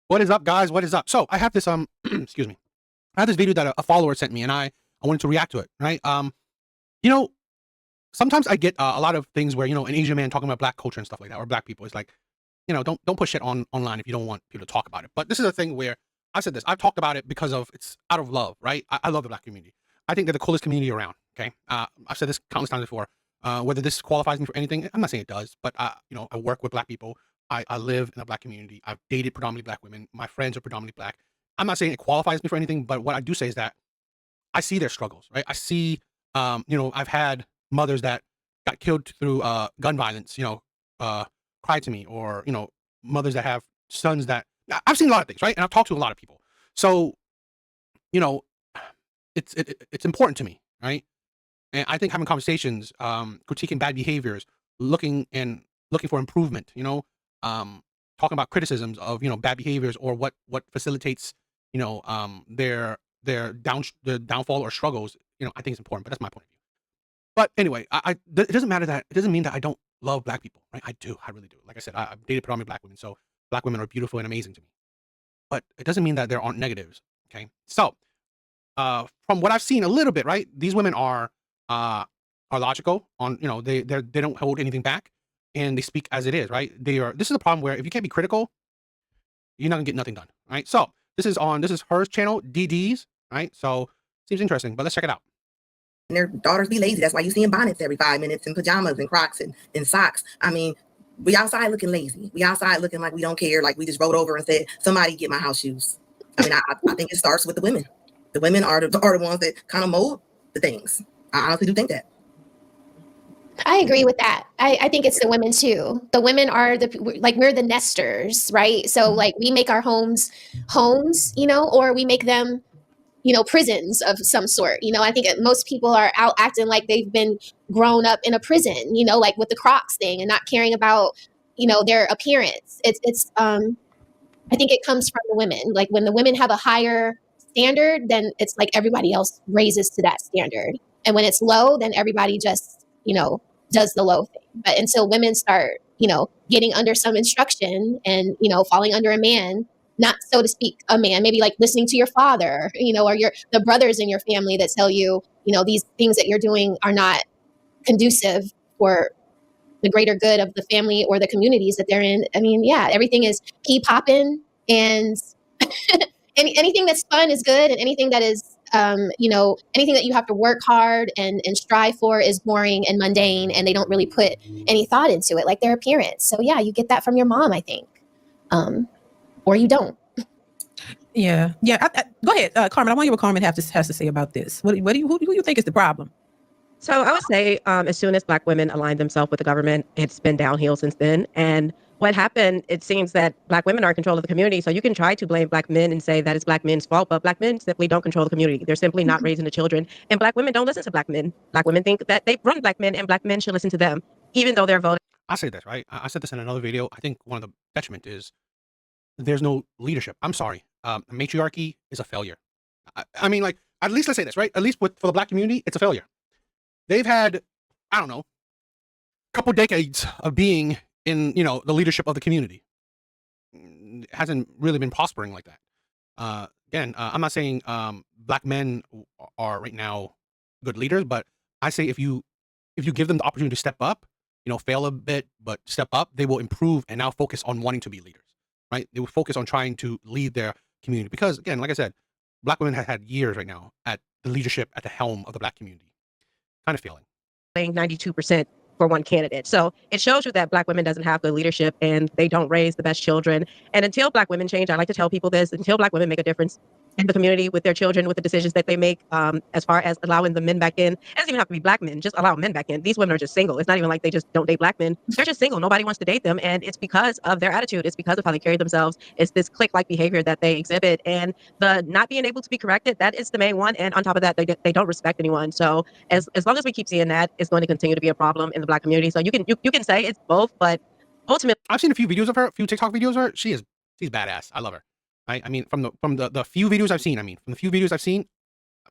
What is up, guys? What is up? So I have this excuse me. I have this video that a follower sent me, and I wanted to react to it. Right? You know, sometimes I get a lot of things where an Asian man talking about black culture and stuff like that, or black people. It's like, don't push it online if you don't want people to talk about it. But this is a thing where I said this. I've talked about it because of it's out of love, right? I love the black community. I think they're the coolest community around. Okay, I've said this countless times before. Whether this qualifies me for anything, I'm not saying it does, but I work with black people. I live in a black community. I've dated predominantly black women. My friends are predominantly black. I'm not saying it qualifies me for anything, but what I do say is that I see their struggles, right? I see, I've had mothers that got killed through gun violence, cry to me, or mothers that have sons that I've seen a lot of things, right? And I've talked to a lot of people, so you know, it's important to me, right? And I think having conversations, critiquing bad behaviors, looking for improvement, talking about criticisms of bad behaviors or what facilitates their downfall or struggles. I think it's important, but that's my point of view. But anyway, it doesn't matter that it doesn't mean that I don't love black people, right? I do, I really do. Like I said, I've dated predominantly black women, so black women are beautiful and amazing to me. But it doesn't mean that there aren't negatives. Okay, so from what I've seen a little bit, right? These women are logical on, they don't hold anything back, and they speak as it is, right? This is the problem where if you can't be critical, you're not gonna get nothing done, right? So this is her channel, DD's, right? So seems interesting, but let's check it out. And their daughters be lazy. That's why you see in bonnets every 5 minutes and pajamas and Crocs and socks. I mean, we outside looking lazy. We outside looking like we don't care, like we just rolled over and said, somebody get my house shoes. I mean, I think it starts with the women. The women are the ones that kind of mold the things. I honestly do think that. I agree with that. I think it's the women too. The women are we're the nesters, right? So like we make our homes, or we make them, prisons of some sort. I think most people are out acting like they've been grown up in a prison, like with the Crocs thing and not caring about, their appearance. I think it comes from the women. Like when the women have a higher standard, then it's like everybody else raises to that standard. And when it's low, then everybody just, does the low thing. But until women start, getting under some instruction and, falling under a man, not so to speak, a man, maybe like listening to your father, or the brothers in your family that tell you, these things that you're doing are not conducive for the greater good of the family or the communities that they're in. I mean, yeah, everything is key popping, and anything that's fun is good, and anything that is, anything that you have to work hard and strive for is boring and mundane, and they don't really put any thought into it, like their appearance. So yeah, you get that from your mom, I think, or you don't. Yeah. Go ahead, Carmen. I want to hear what Carmen has to say about this. Who do you think is the problem? So I would say as soon as Black women aligned themselves with the government, it's been downhill since then. And what happened, it seems that Black women are in control of the community. So you can try to blame Black men and say that it's Black men's fault, but Black men simply don't control the community. They're simply not raising the children. And Black women don't listen to Black men. Black women think that they run Black men and Black men should listen to them, even though they're voting. I say this, right? I said this in another video. I think one of the detriment is there's no leadership. I'm sorry. Matriarchy is a failure. I mean, like, at least let's say this, right? At least for the Black community, it's a failure. They've had, I don't know, a couple decades of being in, the leadership of the community. It hasn't really been prospering like that. Again, I'm not saying Black men are right now good leaders, but I say if you give them the opportunity to step up, fail a bit, but step up, they will improve and now focus on wanting to be leaders, right? They will focus on trying to lead their community. Because again, like I said, Black women have had years right now at the leadership, at the helm of the Black community. Kind of failing. 92% for one candidate. So it shows you that Black women doesn't have good leadership and they don't raise the best children. And until Black women change, I like to tell people this, until Black women make a difference in the community with their children, with the decisions that they make, as far as allowing the men back in. It doesn't even have to be Black men, just allow men back in. These women are just single. It's not even like they just don't date Black men. They're just single. Nobody wants to date them. And it's because of their attitude. It's because of how they carry themselves. It's this clique-like behavior that they exhibit. And the not being able to be corrected, that is the main one. And on top of that, they don't respect anyone. So as long as we keep seeing that, it's going to continue to be a problem in the Black community. So you can say it's both, but ultimately, I've seen a few videos of her, a few TikTok videos of her. She's badass. I love her. Right? I mean, from the few videos I've seen,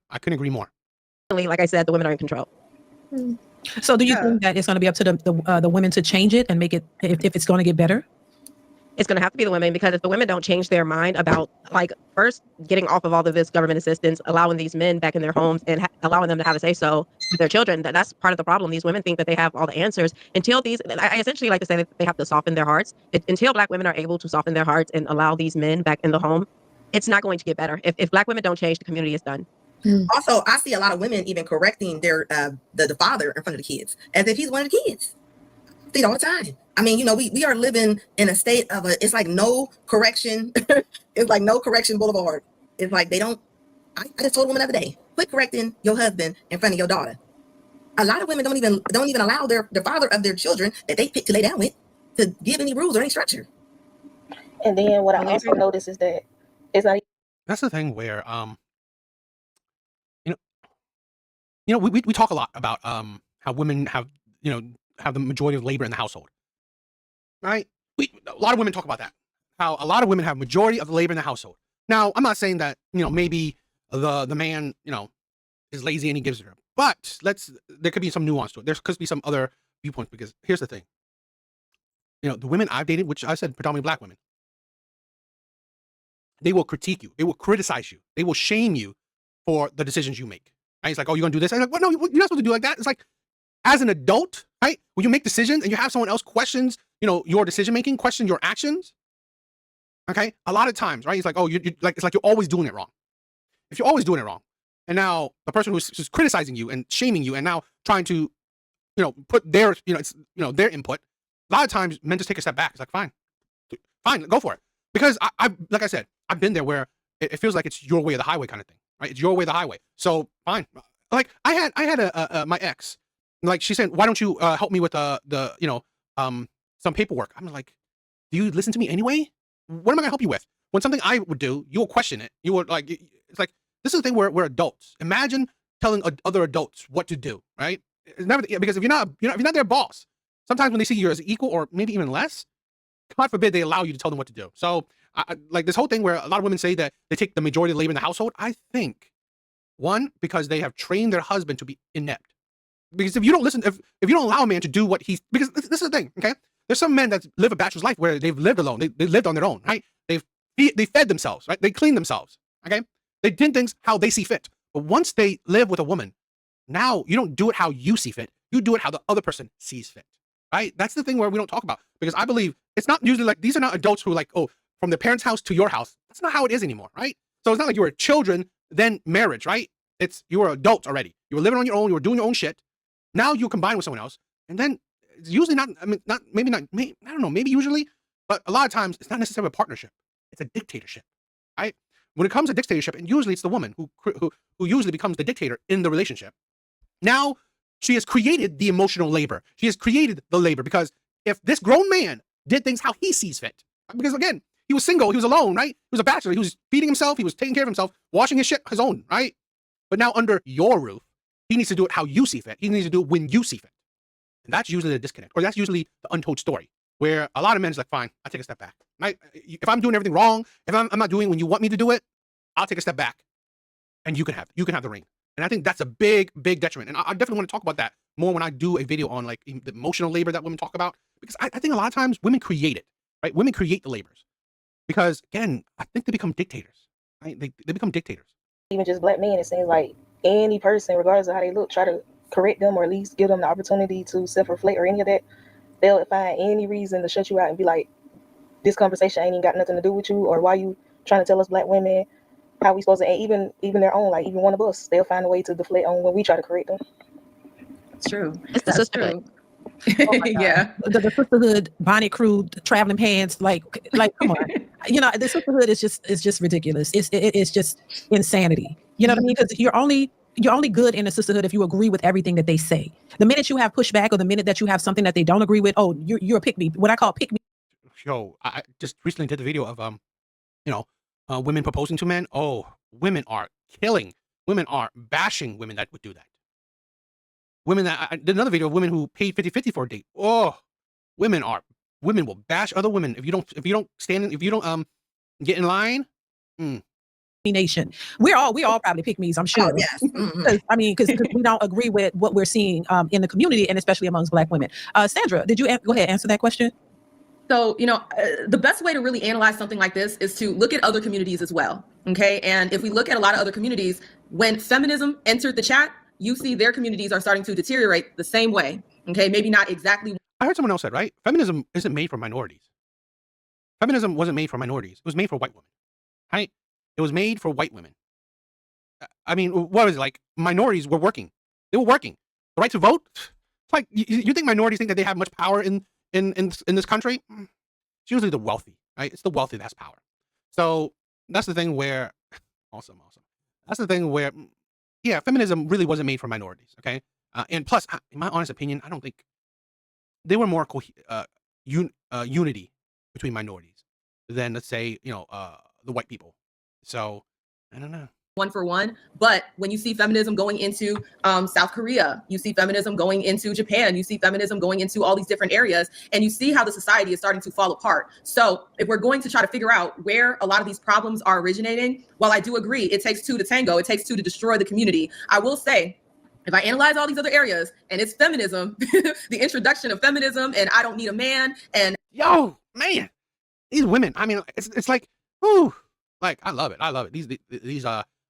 I couldn't agree more. Like I said, the women are in control. So do you think that it's going to be up to the women to change it and make it, if it's going to get better? It's going to have to be the women, because if the women don't change their mind about, like, first getting off of all of this government assistance, allowing these men back in their homes and allowing them to have a say so with their children, that's part of the problem. These women think that they have all the answers until I essentially like to say that they have to soften their hearts. Until Black women are able to soften their hearts and allow these men back in the home, it's not going to get better. If Black women don't change, the community is done. Also, I see a lot of women even correcting their the father in front of the kids as if he's one of the kids. I see it all the time. I mean, we are living in a state of it's like no correction. It's like no correction boulevard. It's like they don't. I just told a woman the other day, quit correcting your husband in front of your daughter. A lot of women don't even allow the father of their children that they pick to lay down with to give any rules or any structure. And then what I also notice is that it's not. That's the thing where we talk a lot about how women have the majority of labor in the household, right? A lot of women talk about that, how a lot of women have majority of the labor in the household. Now, I'm not saying that maybe the man is lazy and he gives it to her, but there could be some nuance to it. There could be some other viewpoints, because here's the thing. The women I've dated, which I said predominantly Black women, they will critique you, they will criticize you, they will shame you for the decisions you make. Right? It's like, oh, you're gonna do this. I'm like, well, no, you're not supposed to do like that. It's like, as an adult, right? When you make decisions and you have someone else questions, your decision making, question your actions. Okay, a lot of times, right? It's like, oh, it's like you're always doing it wrong. If you're always doing it wrong, and now the person who's criticizing you and shaming you, and now trying to, put their, their input. A lot of times, men just take a step back. It's like, fine, go for it. Because I like I said, I've been there where it feels like it's your way or the highway kind of thing, right? It's your way or the highway. So fine. Like I had my ex, like she said, why don't you help me with some paperwork? I'm like, do you listen to me anyway? What am I gonna help you with? When something I would do, you will question it. You would like, it's like, this is the thing where we're adults. Imagine telling other adults what to do, right? It's never, because if you're not their boss, sometimes when they see you as equal or maybe even less, God forbid they allow you to tell them what to do. So like this whole thing where a lot of women say that they take the majority of the labor in the household, I think, one, because they have trained their husband to be inept. Because if you don't listen, if you don't allow a man to do what he's, because this is the thing, okay? There's some men that live a bachelor's life where they've lived alone. They lived on their own, right? They fed themselves, right? They cleaned themselves, okay? They did things how they see fit. But once they live with a woman, now you don't do it how you see fit. You do it how the other person sees fit, right? That's the thing where we don't talk about, because I believe it's not usually like, these are not adults who are like, oh, from their parents' house to your house. That's not how it is anymore, right? So it's not like you were children, then marriage, right? It's, you were adults already. You were living on your own. You were doing your own shit. Now you combine with someone else. And then it's usually not, I mean, I don't know, maybe usually, but a lot of times it's not necessarily a partnership. It's a dictatorship, right? When it comes to dictatorship, and usually it's the woman who usually becomes the dictator in the relationship. Now she has created the emotional labor. She has created the labor, because if this grown man did things how he sees fit, because again, he was single, he was alone, right? He was a bachelor, he was feeding himself, he was taking care of himself, washing his shit his own, right? But now under your roof, he needs to do it how you see fit. He needs to do it when you see fit. And that's usually the disconnect, or that's usually the untold story, where a lot of men is like, fine, I take a step back. Right? If I'm doing everything wrong, if I'm not doing when you want me to do it, I'll take a step back, and you can have the ring. And I think that's a big, big detriment. And I definitely want to talk about that more when I do a video on like the emotional labor that women talk about, because I think a lot of times women create it, right? Women create the labors, because again, I think they become dictators, right? They become dictators. Even just Black men, it seems like any person, regardless of how they look, try to correct them or at least give them the opportunity to self-reflect or any of that, they'll find any reason to shut you out and be like, this conversation ain't even got nothing to do with you, or why you trying to tell us Black women how we supposed to, and even their own, like even one of us, they'll find a way to deflect on when we try to correct them. It's true. It's the sisterhood. Oh Yeah. The sisterhood, bonnet crew, traveling pants, like come on. The sisterhood is just ridiculous. It's just insanity. You know what I mean? Because you're only good in a sisterhood if you agree with everything that they say. The minute you have pushback, or the minute that you have something that they don't agree with, oh, you're a pick me. What I call pick me. Yo, I just recently did the video of women proposing to men. Oh, women are killing. Women are bashing women that would do that. Women that I did another video of women who paid 50-50 for a date. Oh, women will bash other women if you don't get in line. Nation. We all probably pick me's, I'm sure. Oh, yes. Mm-hmm. Because we don't agree with what we're seeing in the community, and especially amongst Black women. Sandra, did you go ahead and answer that question? So, the best way to really analyze something like this is to look at other communities as well. Okay. And if we look at a lot of other communities, when feminism entered the chat, you see their communities are starting to deteriorate the same way. Okay. Maybe not exactly. I heard someone else said, right? Feminism isn't made for minorities. Feminism wasn't made for minorities. It was made for white women, right? It was made for white women. I mean, what was it like? Minorities were working. They were working. The right to vote. It's like you think minorities think that they have much power in this country? It's usually the wealthy, right? It's the wealthy that has power. So that's the thing where, awesome. That's the thing where, yeah, feminism really wasn't made for minorities. Okay, and plus, in my honest opinion, I don't think they were more unity between minorities than, let's say, the white people. So I don't know. One for one. But when you see feminism going into South Korea, you see feminism going into Japan, you see feminism going into all these different areas, and you see how the society is starting to fall apart. So if we're going to try to figure out where a lot of these problems are originating, while I do agree it takes two to tango, it takes two to destroy the community, I will say, if I analyze all these other areas and it's feminism, the introduction of feminism and I don't need a man, and yo, man, these women, I mean, it's like, ooh, like, I love it. These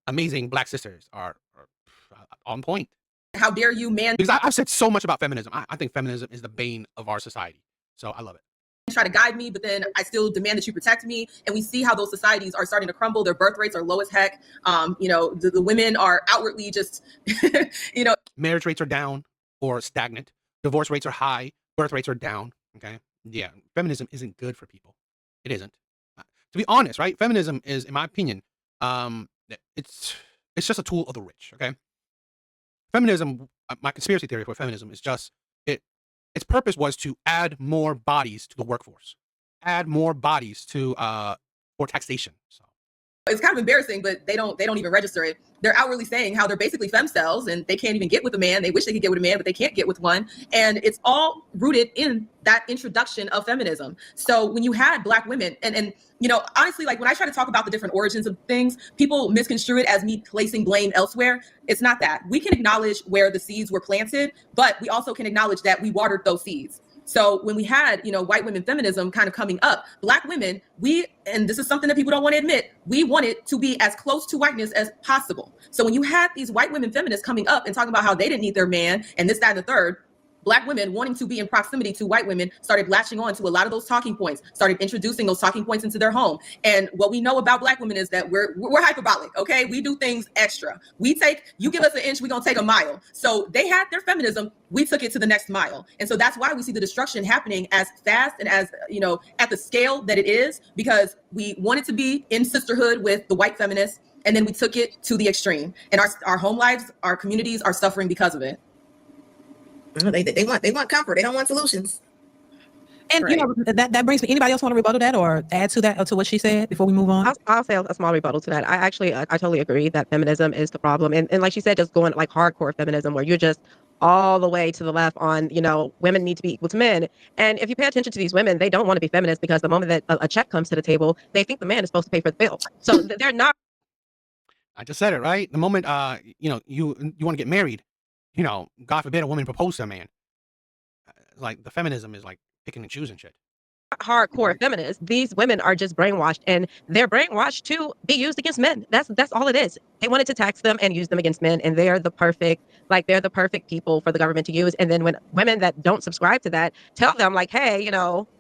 amazing black sisters are on point. How dare you, man? Because I've said so much about feminism. I think feminism is the bane of our society. So I love it. Try to guide me, but then I still demand that you protect me. And we see how those societies are starting to crumble. Their birth rates are low as heck. The women are outwardly just, Marriage rates are down or stagnant. Divorce rates are high. Birth rates are down. Okay. Yeah. Feminism isn't good for people. It isn't. To be honest, right? Feminism is, in my opinion, it's just a tool of the rich. Okay. Feminism, my conspiracy theory for feminism is just its purpose was to add more bodies to the workforce, add more bodies to for taxation. So it's kind of embarrassing, but they don't even register it. They're outwardly saying how they're basically femcells and they can't even get with a man. They wish they could get with a man, but they can't get with one. And it's all rooted in that introduction of feminism. So when you had black women and honestly, like when I try to talk about the different origins of things, people misconstrue it as me placing blame elsewhere. It's not that. We can acknowledge where the seeds were planted, but we also can acknowledge that we watered those seeds. So when we had, white women feminism kind of coming up, black women, and this is something that people don't want to admit, we wanted to be as close to whiteness as possible. So when you had these white women feminists coming up and talking about how they didn't need their man and this, that, and the third, black women wanting to be in proximity to white women started latching on to a lot of those talking points, started introducing those talking points into their home. And what we know about black women is that we're hyperbolic, okay? We do things extra. You give us an inch, we're gonna take a mile. So they had their feminism, we took it to the next mile. And so that's why we see the destruction happening as fast and as, at the scale that it is, because we wanted to be in sisterhood with the white feminists, and then we took it to the extreme. And our home lives, our communities are suffering because of it. They want comfort. They don't want solutions. And Right. that brings me. Anybody else want to rebuttal that or add to that or to what she said before we move on? I'll say a small rebuttal to that. I totally agree that feminism is the problem, and like she said, just going like hardcore feminism where you're just all the way to the left on women need to be equal to men. And if you pay attention to these women, they don't want to be feminists because the moment that a check comes to the table, they think the man is supposed to pay for the bill. So they're not. I just said it, right? The moment you want to get married, God forbid a woman propose to a man. Like the feminism is like picking and choosing shit. Hardcore feminists. These women are just brainwashed, and they're brainwashed to be used against men. That's all it is. They wanted to tax them and use them against men, and they're the perfect people for the government to use. And then when women that don't subscribe to that tell them like, hey,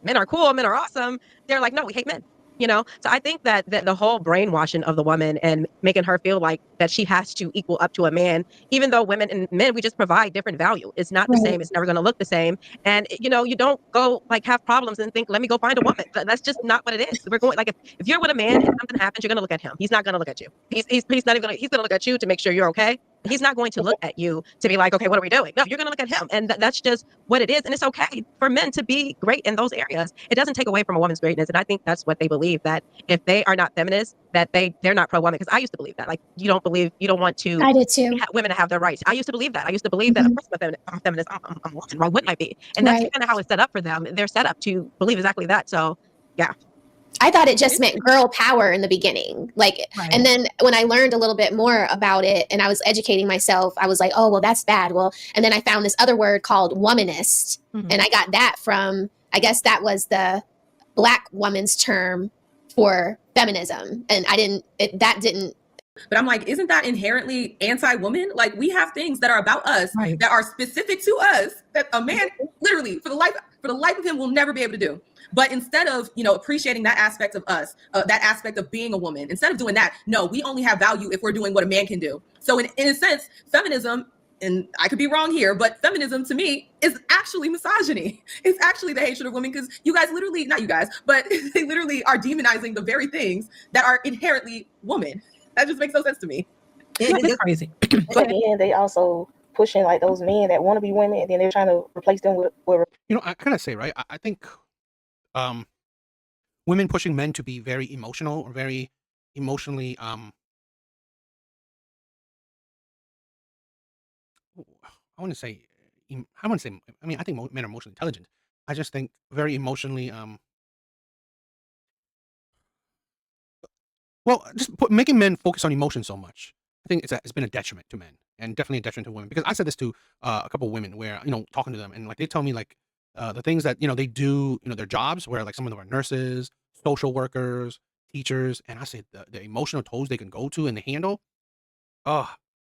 men are cool, men are awesome, they're like, no, we hate men. So I think that the whole brainwashing of the woman and making her feel like that she has to equal up to a man, even though women and men, we just provide different value. It's not the same. It's never going to look the same. And, you don't go like have problems and think, let me go find a woman. That's just not what it is. We're going like, if you're with a man and something happens, you're going to look at him. He's not going to look at you. He's not even he's going to look at you to make sure you're okay. He's not going to look at you to be like, okay, what are we doing? No, you're going to look at him. And that's just what it is. And it's okay for men to be great in those areas. It doesn't take away from a woman's greatness. And I think that's what they believe, that if they are not feminists, that they're not pro-woman. Because I used to believe that. Like, you don't want to I did too. women to have their rights. I used to believe that. Of course I'm a feminist. I'm a woman. Why wouldn't I be? And that's kind of how it's set up for them. They're set up to believe exactly that. So, yeah. I thought it just meant girl power in the beginning. And then when I learned a little bit more about it and I was educating myself, I was like, oh, well, that's bad. Well, and then I found this other word called womanist. And I got that from, I guess that was the Black woman's term for feminism, and that didn't. But I'm like, isn't that inherently anti-woman? Like, we have things that are about us Right. that are specific to us that a man literally for the life of him will never be able to do. But instead of, appreciating that aspect of us, that aspect of being a woman, instead of doing that, no, we only have value if we're doing what a man can do. So in a sense, feminism, and I could be wrong here, but feminism to me is actually misogyny. It's actually the hatred of women, because you guys literally, not you guys, but they literally are demonizing the very things that are inherently woman. That just makes no sense to me. It's crazy. But then they also pushing like those men that want to be women, and then they're trying to replace them with I kind of say, right? I think women pushing men to be very emotional or very emotionally I wouldn't say I mean, I think men are emotionally intelligent. I just think very emotionally well, just making men focus on emotion so much. I think it's been a detriment to men, and definitely a detriment to women. Because I said this to a couple of women where talking to them, and like they tell me like the things that they do, their jobs, where like some of them are nurses, social workers, teachers, and I say the emotional tolls they can go to and they handle. Oh,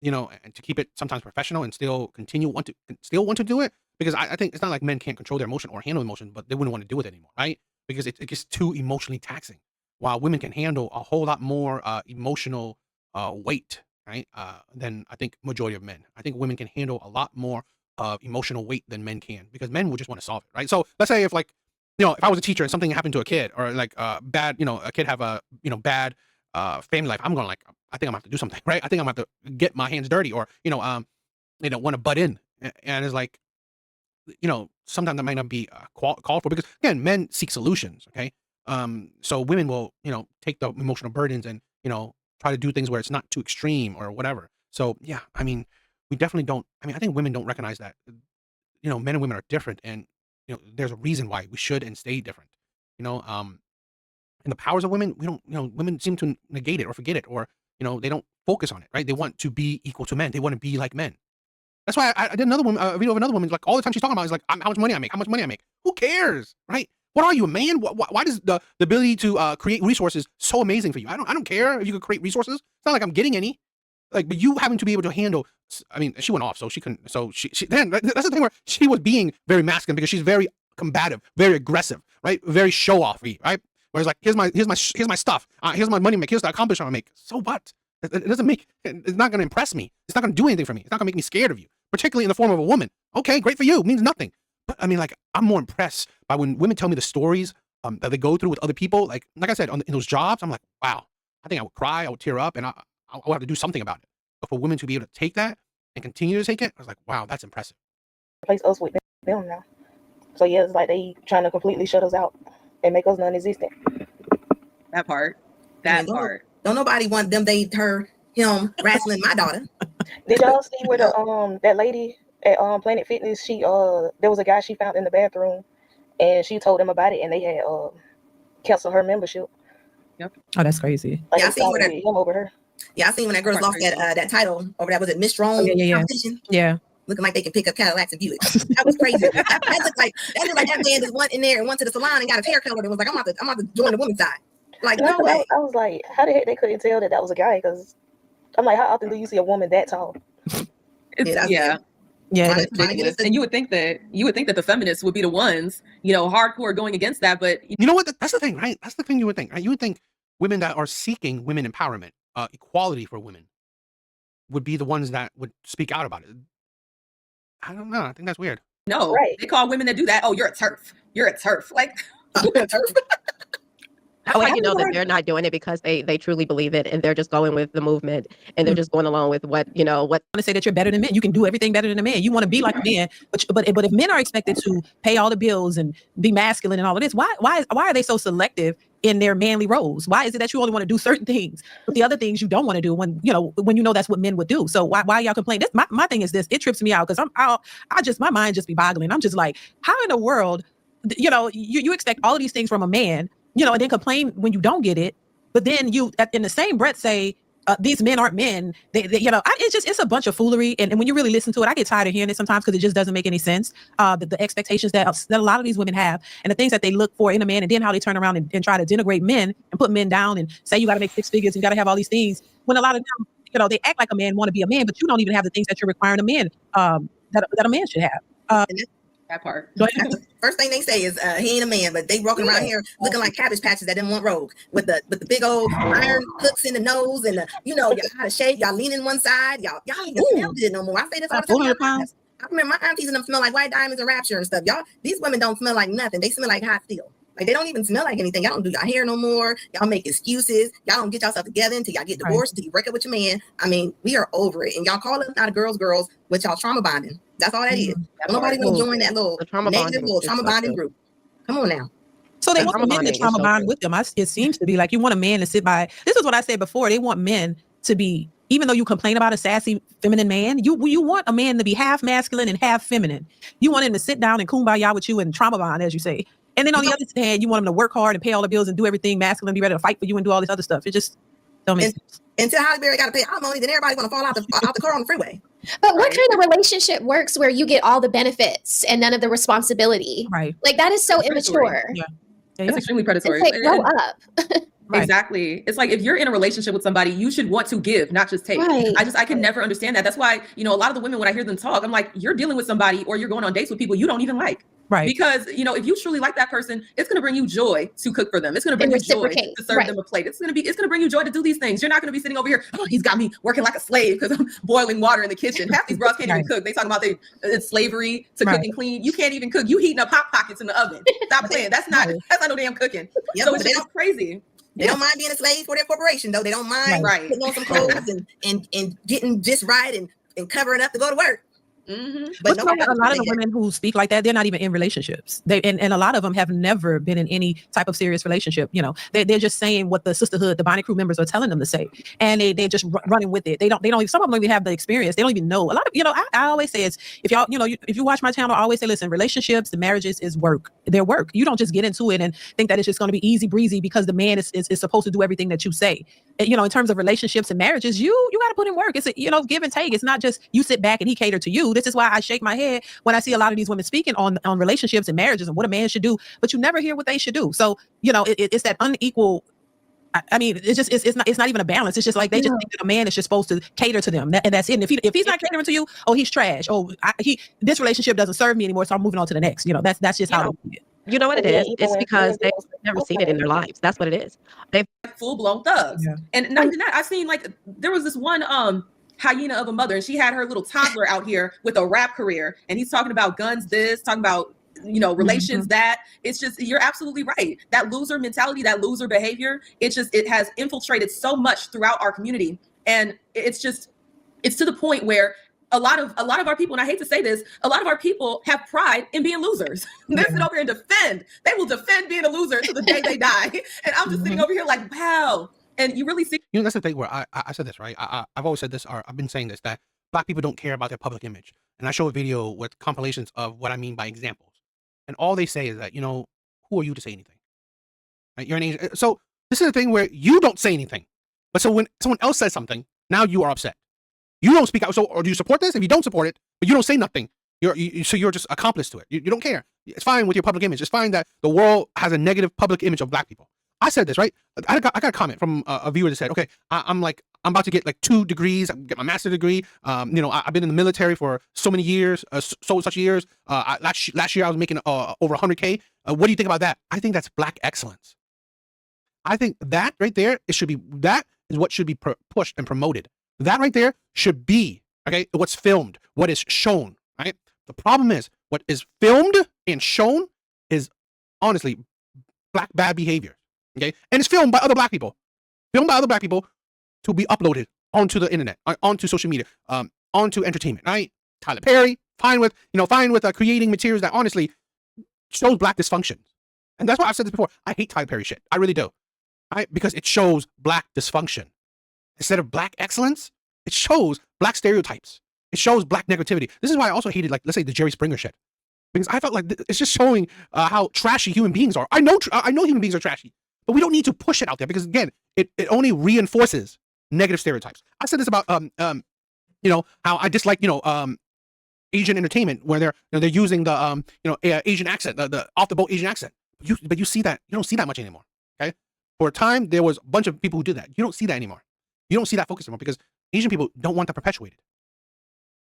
and to keep it sometimes professional and still want to do it, because I think it's not like men can't control their emotion or handle emotion, but they wouldn't want to do it anymore, right? Because it gets too emotionally taxing. While women can handle a whole lot more emotional weight, right? Than I think majority of men. I think women can handle a lot more emotional weight than men can, because men will just want to solve it, right? So let's say if like, if I was a teacher and something happened to a kid, or like bad, a kid have a bad family life, I'm going like, I think I'm gonna have to do something, right? I think I'm gonna have to get my hands dirty, or they don't want to butt in, and it's like, sometimes that might not be called for, because again, men seek solutions, okay? So women will, take the emotional burdens and, try to do things where it's not too extreme or whatever. So yeah, I mean, we definitely don't. I mean, I think women don't recognize that, men and women are different, and there's a reason why we should and stay different. And the powers of women, we don't, women seem to negate it or forget it, or they don't focus on it, right? They want to be equal to men. They want to be like men. That's why I did another woman, a video of another woman, like all the time she's talking about is like, how much money I make, how much money I make. Who cares, right? What are you, a man? Why does the ability to create resources so amazing for you? I don't care if you could create resources. It's not like I'm getting any. Like, but you having to be able to handle. I mean, she went off, so she couldn't. So she then that's the thing where she was being very masculine, because she's very combative, very aggressive, right? Very show offy, right? Whereas like, here's my stuff. Here's my money make. Here's the accomplishment I make. So what? It doesn't make. It's not going to impress me. It's not going to do anything for me. It's not going to make me scared of you, particularly in the form of a woman. Okay, great for you. It means nothing. But I mean, like, I'm more impressed by when women tell me the stories that they go through with other people. Like I said, in those jobs, I'm like, wow. I think I would cry. I would tear up, and I would have to do something about it. But for women to be able to take that and continue to take it, I was like, wow, that's impressive. replace us with them now. So yeah, it's like they trying to completely shut us out and make us non-existent. That part. Don't nobody want them. Him wrestling my daughter. Did y'all see where the that lady at Planet Fitness? She there was a guy she found in the bathroom, and she told him about it, and they had canceled her membership. Oh, that's crazy. Like, Yeah, I seen him over her. Yeah, I seen when that girl lost that title over that. Was it Miss Strong competition? Yeah. Looking like they can pick up Cadillacs and Buicks. That was crazy. that looked like that man just went in there and went to the salon and got his hair colored and was like, I'm about to join the women's side. Like, no way. I was like, how the heck they couldn't tell that was a guy? Because I'm like, how often do you see a woman that tall? Yeah. And you would think that the feminists would be the ones, hardcore going against that. But you know what? That's the thing, right? That's the thing you would think, right? You would think women that are seeking women empowerment, equality for women, would be the ones that would speak out about it. I don't know. I think that's weird. No, right. They call women that do that, oh, you're a TERF. You're a TERF. Like, TERF. Oh, and that they're not doing it because they truly believe it, and they're just going with the movement, and they're just going along with what. I want to say that you're better than men. You can do everything better than a man. You want to be like a man, but if men are expected to pay all the bills and be masculine and all of this, why are they so selective in their manly roles? Why is it that you only want to do certain things, but the other things you don't want to do when that's what men would do? So why y'all complain? My thing is this: it trips me out because my mind just be boggling. I'm just like, how in the world, you expect all of these things from a man, and then complain when you don't get it, but then you in the same breath say, these men aren't men. It's a bunch of foolery. And when you really listen to it, I get tired of hearing it sometimes because it just doesn't make any sense. The expectations that a lot of these women have and the things that they look for in a man, and then how they turn around and try to denigrate men and put men down and say you got to make 6 figures, you got to have all these things. When a lot of them, they act like a man, want to be a man, but you don't even have the things that you're requiring a man that a man should have. That part. That's the first thing they say is he ain't a man, but they walking around here looking like cabbage patches that didn't want rogue with the big old iron hooks in the nose and y'all out of shape, y'all leaning one side, y'all ain't even smell good no more. I say this all the time. I remember my aunties and them smell like white diamonds and rapture and stuff. Y'all, these women don't smell like nothing. They smell like hot steel. Like they don't even smell like anything. Y'all don't do your hair no more. Y'all make excuses. Y'all don't get yourself together until y'all get divorced, until you break up with your man. I mean, we are over it. And y'all call us not a girls, with y'all trauma bonding. That's all that is. Nobody want to join that little negative little trauma bonding group. Come on now. So they want men to trauma bond with them. It seems to be like you want a man to sit by. This is what I said before. They want men to be, even though you complain about a sassy feminine man, you want a man to be half masculine and half feminine. You want him to sit down and kumbaya with you and trauma bond, as you say. And then on the other hand, you want him to work hard and pay all the bills and do everything masculine, be ready to fight for you and do all this other stuff. It just don't make sense. Until Halle Berry got to pay alimony, then everybody want to fall out the car on the freeway. But what kind of relationship works where you get all the benefits and none of the responsibility? Right. Like that is so immature. Yeah. It's extremely predatory. It's like, grow up. Right. Exactly. It's like if you're in a relationship with somebody, you should want to give, not just take. Right. I can never understand that. That's why, a lot of the women, when I hear them talk, I'm like, you're dealing with somebody or you're going on dates with people you don't even like. Right. Because, if you truly like that person, it's going to bring you joy to cook for them. It's going to bring you joy to serve them a plate. It's going to bring you joy to do these things. You're not going to be sitting over here, oh, he's got me working like a slave because I'm boiling water in the kitchen. Half these bros can't even cook. They talking about it's slavery to cook and clean. You can't even cook. You heating up Hot Pockets in the oven. Stop playing. That's not no damn cooking. Yep, so it's just crazy. They don't mind being a slave for their corporation, though. They don't mind putting on some clothes and getting just right and covering up to go to work. Mm-hmm. But a lot of the women who speak like that, they're not even in relationships. And a lot of them have never been in any type of serious relationship. They're just saying what the sisterhood, the Bonnie Crew members are telling them to say, and they're just running with it. They don't. Some of them don't even have the experience. They don't even know. A lot of I always say is if y'all if you watch my channel, I always say, listen, relationships, the marriages is work. They're work. You don't just get into it and think that it's just going to be easy breezy because the man is supposed to do everything that you say. In terms of relationships and marriages, you got to put in work. It's give and take. It's not just you sit back and he cater to you. This is why I shake my head when I see a lot of these women speaking on relationships and marriages and what a man should do, but you never hear what they should do. So, it's that unequal. I mean, it's not even a balance. It's just like they just think that a man is just supposed to cater to them, and that's it. And if he's not catering to you, oh, he's trash. Oh, this relationship doesn't serve me anymore, so I'm moving on to the next. That's just how they do it. You know what it is? It's because they've never seen it in their lives. That's what it is. They've full-blown thugs. Yeah. And not even that, I've seen there was this one hyena of a mother, and she had her little toddler out here with a rap career, and he's talking about guns, talking about relations, that. It's just, you're absolutely right. That loser mentality, that loser behavior, it has infiltrated so much throughout our community, and it's to the point where a lot of our people, and I hate to say this, a lot of our people have pride in being losers. They sit over here and defend. They will defend being a loser to the day they die. And I'm just sitting over here like, wow. And you really see, that's the thing where I said this, right? I've always said this, or I've been saying this, that Black people don't care about their public image. And I show a video with compilations of what I mean by examples. And all they say is that, who are you to say anything? Right? You're an Asian. So this is the thing where you don't say anything. But so when someone else says something, now you are upset. You don't speak out. So, or do you support this? If you don't support it, but you don't say nothing, you're just accomplice to it. You don't care. It's fine with your public image. It's fine that the world has a negative public image of Black people. I said this, right? I got a comment from a viewer that said, okay, I'm about to get 2 degrees, get my master's degree. I've been in the military for so many years, such years. Last year I was making over 100K. What do you think about that? I think that's Black excellence. I think that right there, that is what should be pushed and promoted. That right there should be, okay, what's filmed, what is shown, right? The problem is what is filmed and shown is honestly Black bad behavior, okay? And it's filmed by other Black people to be uploaded onto the internet, onto social media, onto entertainment, right? Tyler Perry, fine with creating materials that honestly shows Black dysfunction. And that's why I've said this before. I hate Tyler Perry shit. I really do, right? Because it shows Black dysfunction. Instead of Black excellence, it shows Black stereotypes. It shows Black negativity. This is why I also hated, let's say, the Jerry Springer shit. Because I felt like it's just showing how trashy human beings are. I know human beings are trashy, but we don't need to push it out there because, again, it only reinforces negative stereotypes. I said this about you know, how I dislike, you know, Asian entertainment where they're using the Asian accent, the off the boat Asian accent. But you see that, you don't see that much anymore. Okay, for a time there was a bunch of people who did that. You don't see that anymore. You don't see that focus anymore because Asian people don't want that perpetuated.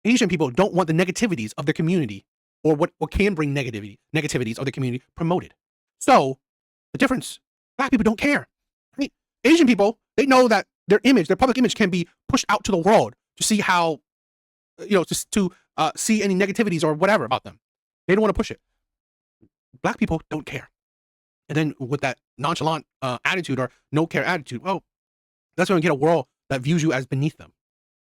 Asian people don't want the negativities of their community or what can bring negativities of the community promoted. So the difference, black people don't care. Right? Asian people, they know that their image, their public image can be pushed out to the world to see how, you know, to see any negativities or whatever about them. They don't want to push it. Black people don't care. And then with that nonchalant attitude or no care attitude, well, that's when we get a world that views you as beneath them.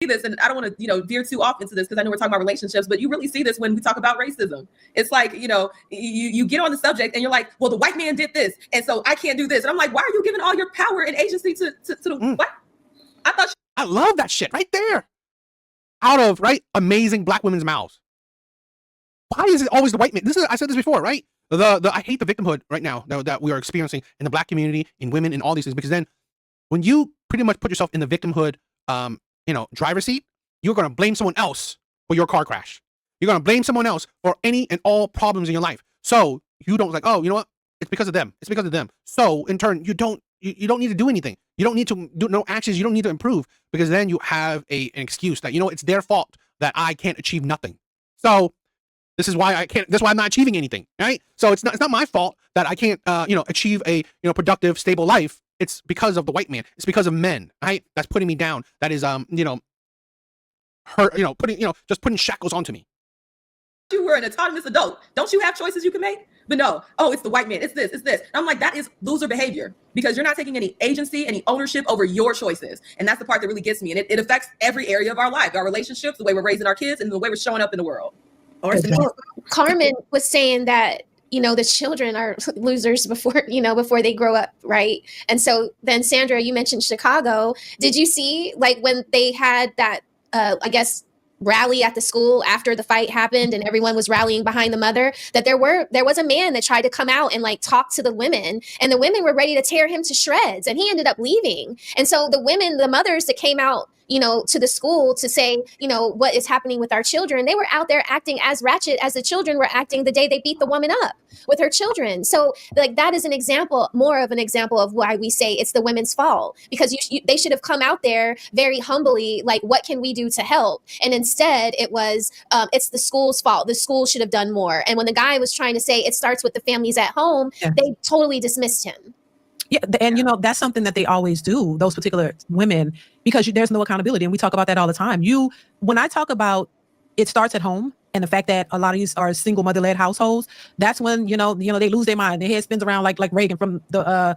See this, and I don't want to, you know, veer too off into this because I know we're talking about relationships, but you really see this when we talk about racism. It's like, you know, you get on the subject and you're like, well, the white man did this, and so I can't do this. And I'm like, why are you giving all your power and agency to the what? I love that shit right there. Out of amazing black women's mouths. Why is it always the white man? I said this before, right? I hate the victimhood right now that we are experiencing in the black community, in women, in all these things, because then when you pretty much put yourself in the victimhood driver's seat, you're going to blame someone else for your car crash. You're going to blame someone else for any and all problems in your life. So you don't oh, you know what? It's because of them. It's because of them. So in turn, you don't need to do anything. You don't need to do no actions. You don't need to improve because then you have an excuse that, you know, it's their fault that I can't achieve nothing. So this is why I can't, that's why I'm not achieving anything. Right. So it's not my fault that I can't, achieve a, productive, stable life. It's because of the white man. It's because of men, right? That's putting me down. That is, putting shackles onto me. You were an autonomous adult. Don't you have choices you can make? But no, oh, it's the white man. It's this, it's this. And I'm like, that is loser behavior because you're not taking any agency, any ownership over your choices. And that's the part that really gets me. And it affects every area of our life, our relationships, the way we're raising our kids, and the way we're showing up in the world. Carmen was saying that, the children are losers before they grow up, right? And so then, Sandra, you mentioned Chicago. Did you see, when they had that, rally at the school after the fight happened and everyone was rallying behind the mother, that there was a man that tried to come out and talk to the women, and the women were ready to tear him to shreds, and he ended up leaving. And so the mothers that came out, to the school to say, what is happening with our children, they were out there acting as ratchet as the children were acting the day they beat the woman up with her children. So that is more of an example of why we say it's the women's fault, because they should have come out there very humbly, what can we do to help? And instead it was, it's the school's fault. The school should have done more. And when the guy was trying to say it starts with the families at home, they totally dismissed him. Yeah, and that's something that they always do, those particular women, because there's no accountability, and we talk about that all the time. When I talk about it starts at home, and the fact that a lot of these are single mother-led households, that's when they lose their mind. Their head spins around like Reagan from the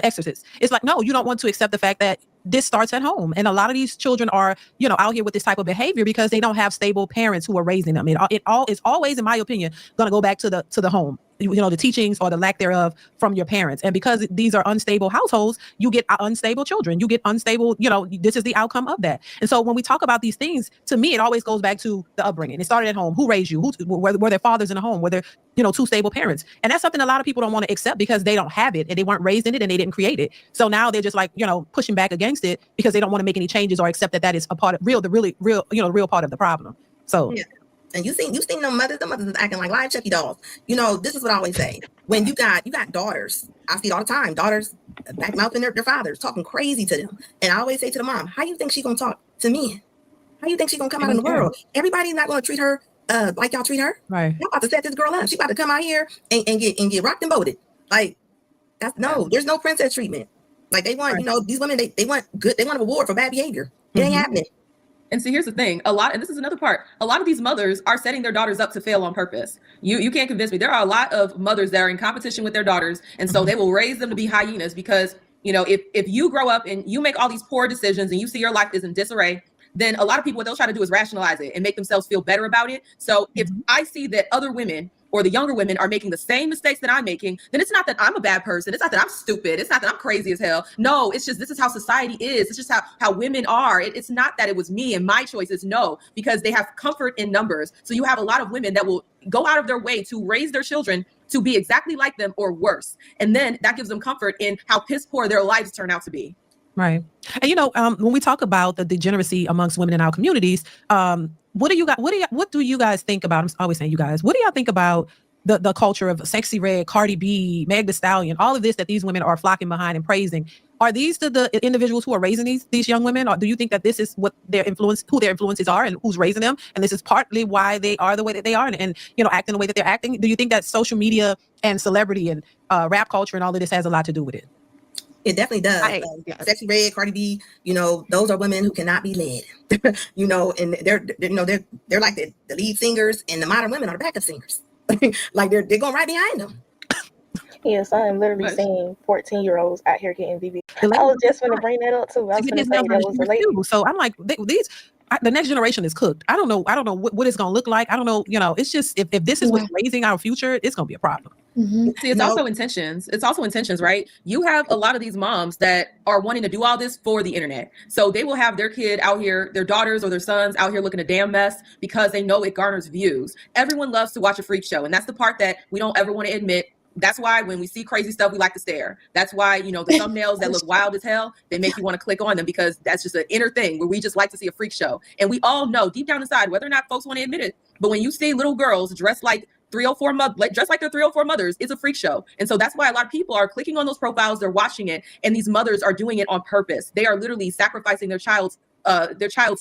Exorcist. It's like, no, you don't want to accept the fact that this starts at home, and a lot of these children are out here with this type of behavior because they don't have stable parents who are raising them. It is always, in my opinion, going to go back to the home. The teachings or the lack thereof from your parents. And because these are unstable households, you get unstable children. You get unstable, this is the outcome of that. And so when we talk about these things, to me, it always goes back to the upbringing. It started at home. Who raised you? Were their fathers in the home? Were there, two stable parents? And that's something a lot of people don't want to accept because they don't have it and they weren't raised in it and they didn't create it. So now they're just pushing back against it because they don't want to make any changes or accept that is a part of the real part of the problem. So. Yeah. And you seen them mothers is acting like live Chucky dolls. This is what I always say. When you got daughters, I see it all the time. Daughters back mouthing their fathers, talking crazy to them. And I always say to the mom, how you think she's gonna talk to men? How you think she's gonna come out in the world? Everybody's not gonna treat her like y'all treat her. Right. Y'all about to set this girl up. She about to come out here and get rocked and boated. There's no princess treatment. They want, these women, they want good, they want an award for bad behavior. It ain't happening. And see, here's the thing, and this is another part, a lot of these mothers are setting their daughters up to fail on purpose. You can't convince me. There are a lot of mothers that are in competition with their daughters. And so they will raise them to be hyenas because, if you grow up and you make all these poor decisions and you see your life is in disarray, then a lot of people, what they'll try to do is rationalize it and make themselves feel better about it. So if I see that other women or the younger women are making the same mistakes that I'm making, then it's not that I'm a bad person. It's not that I'm stupid. It's not that I'm crazy as hell. No, it's just, this is how society is. It's just how women are. It's not that it was me and my choices. No, because they have comfort in numbers. So you have a lot of women that will go out of their way to raise their children to be exactly like them or worse. And then that gives them comfort in how piss poor their lives turn out to be. Right. And when we talk about the degeneracy amongst women in our communities, what do you guys think about? I'm always saying you guys. What do y'all think about the culture of Sexy Red, Cardi B, Meg Thee Stallion, all of this that these women are flocking behind and praising? Are these the individuals who are raising these young women, or do you think that this is what who their influences are, and who's raising them, and this is partly why they are the way that they are, and acting the way that they're acting? Do you think that social media and celebrity and rap culture and all of this has a lot to do with it? It definitely does. Yes. Sexy Red, Cardi B, those are women who cannot be led. And they're like the lead singers, and the modern women are the backup singers. Like they're going right behind them. Yes, I am literally seeing 14-year-olds out here getting BB. I was just going to bring that up too. I was going to say that was related. So I'm like, the next generation is cooked. I don't know what it's going to look like. I don't know. It's just if this is what's raising our future, it's going to be a problem. Mm-hmm. See, it's also intentions. It's also intentions, right? You have a lot of these moms that are wanting to do all this for the internet. So they will have their kid out here, their daughters or their sons out here looking a damn mess because they know it garners views. Everyone loves to watch a freak show. And that's the part that we don't ever want to admit. That's why when we see crazy stuff, we like to stare. That's why, the thumbnails that look wild as hell, they make you want to click on them because that's just an inner thing where we just like to see a freak show. And we all know deep down inside, whether or not folks want to admit it, but when you see little girls dressed like 304 dressed like their 304 mothers, it's a freak show. And so that's why a lot of people are clicking on those profiles, they're watching it, and these mothers are doing it on purpose. They are literally sacrificing their child's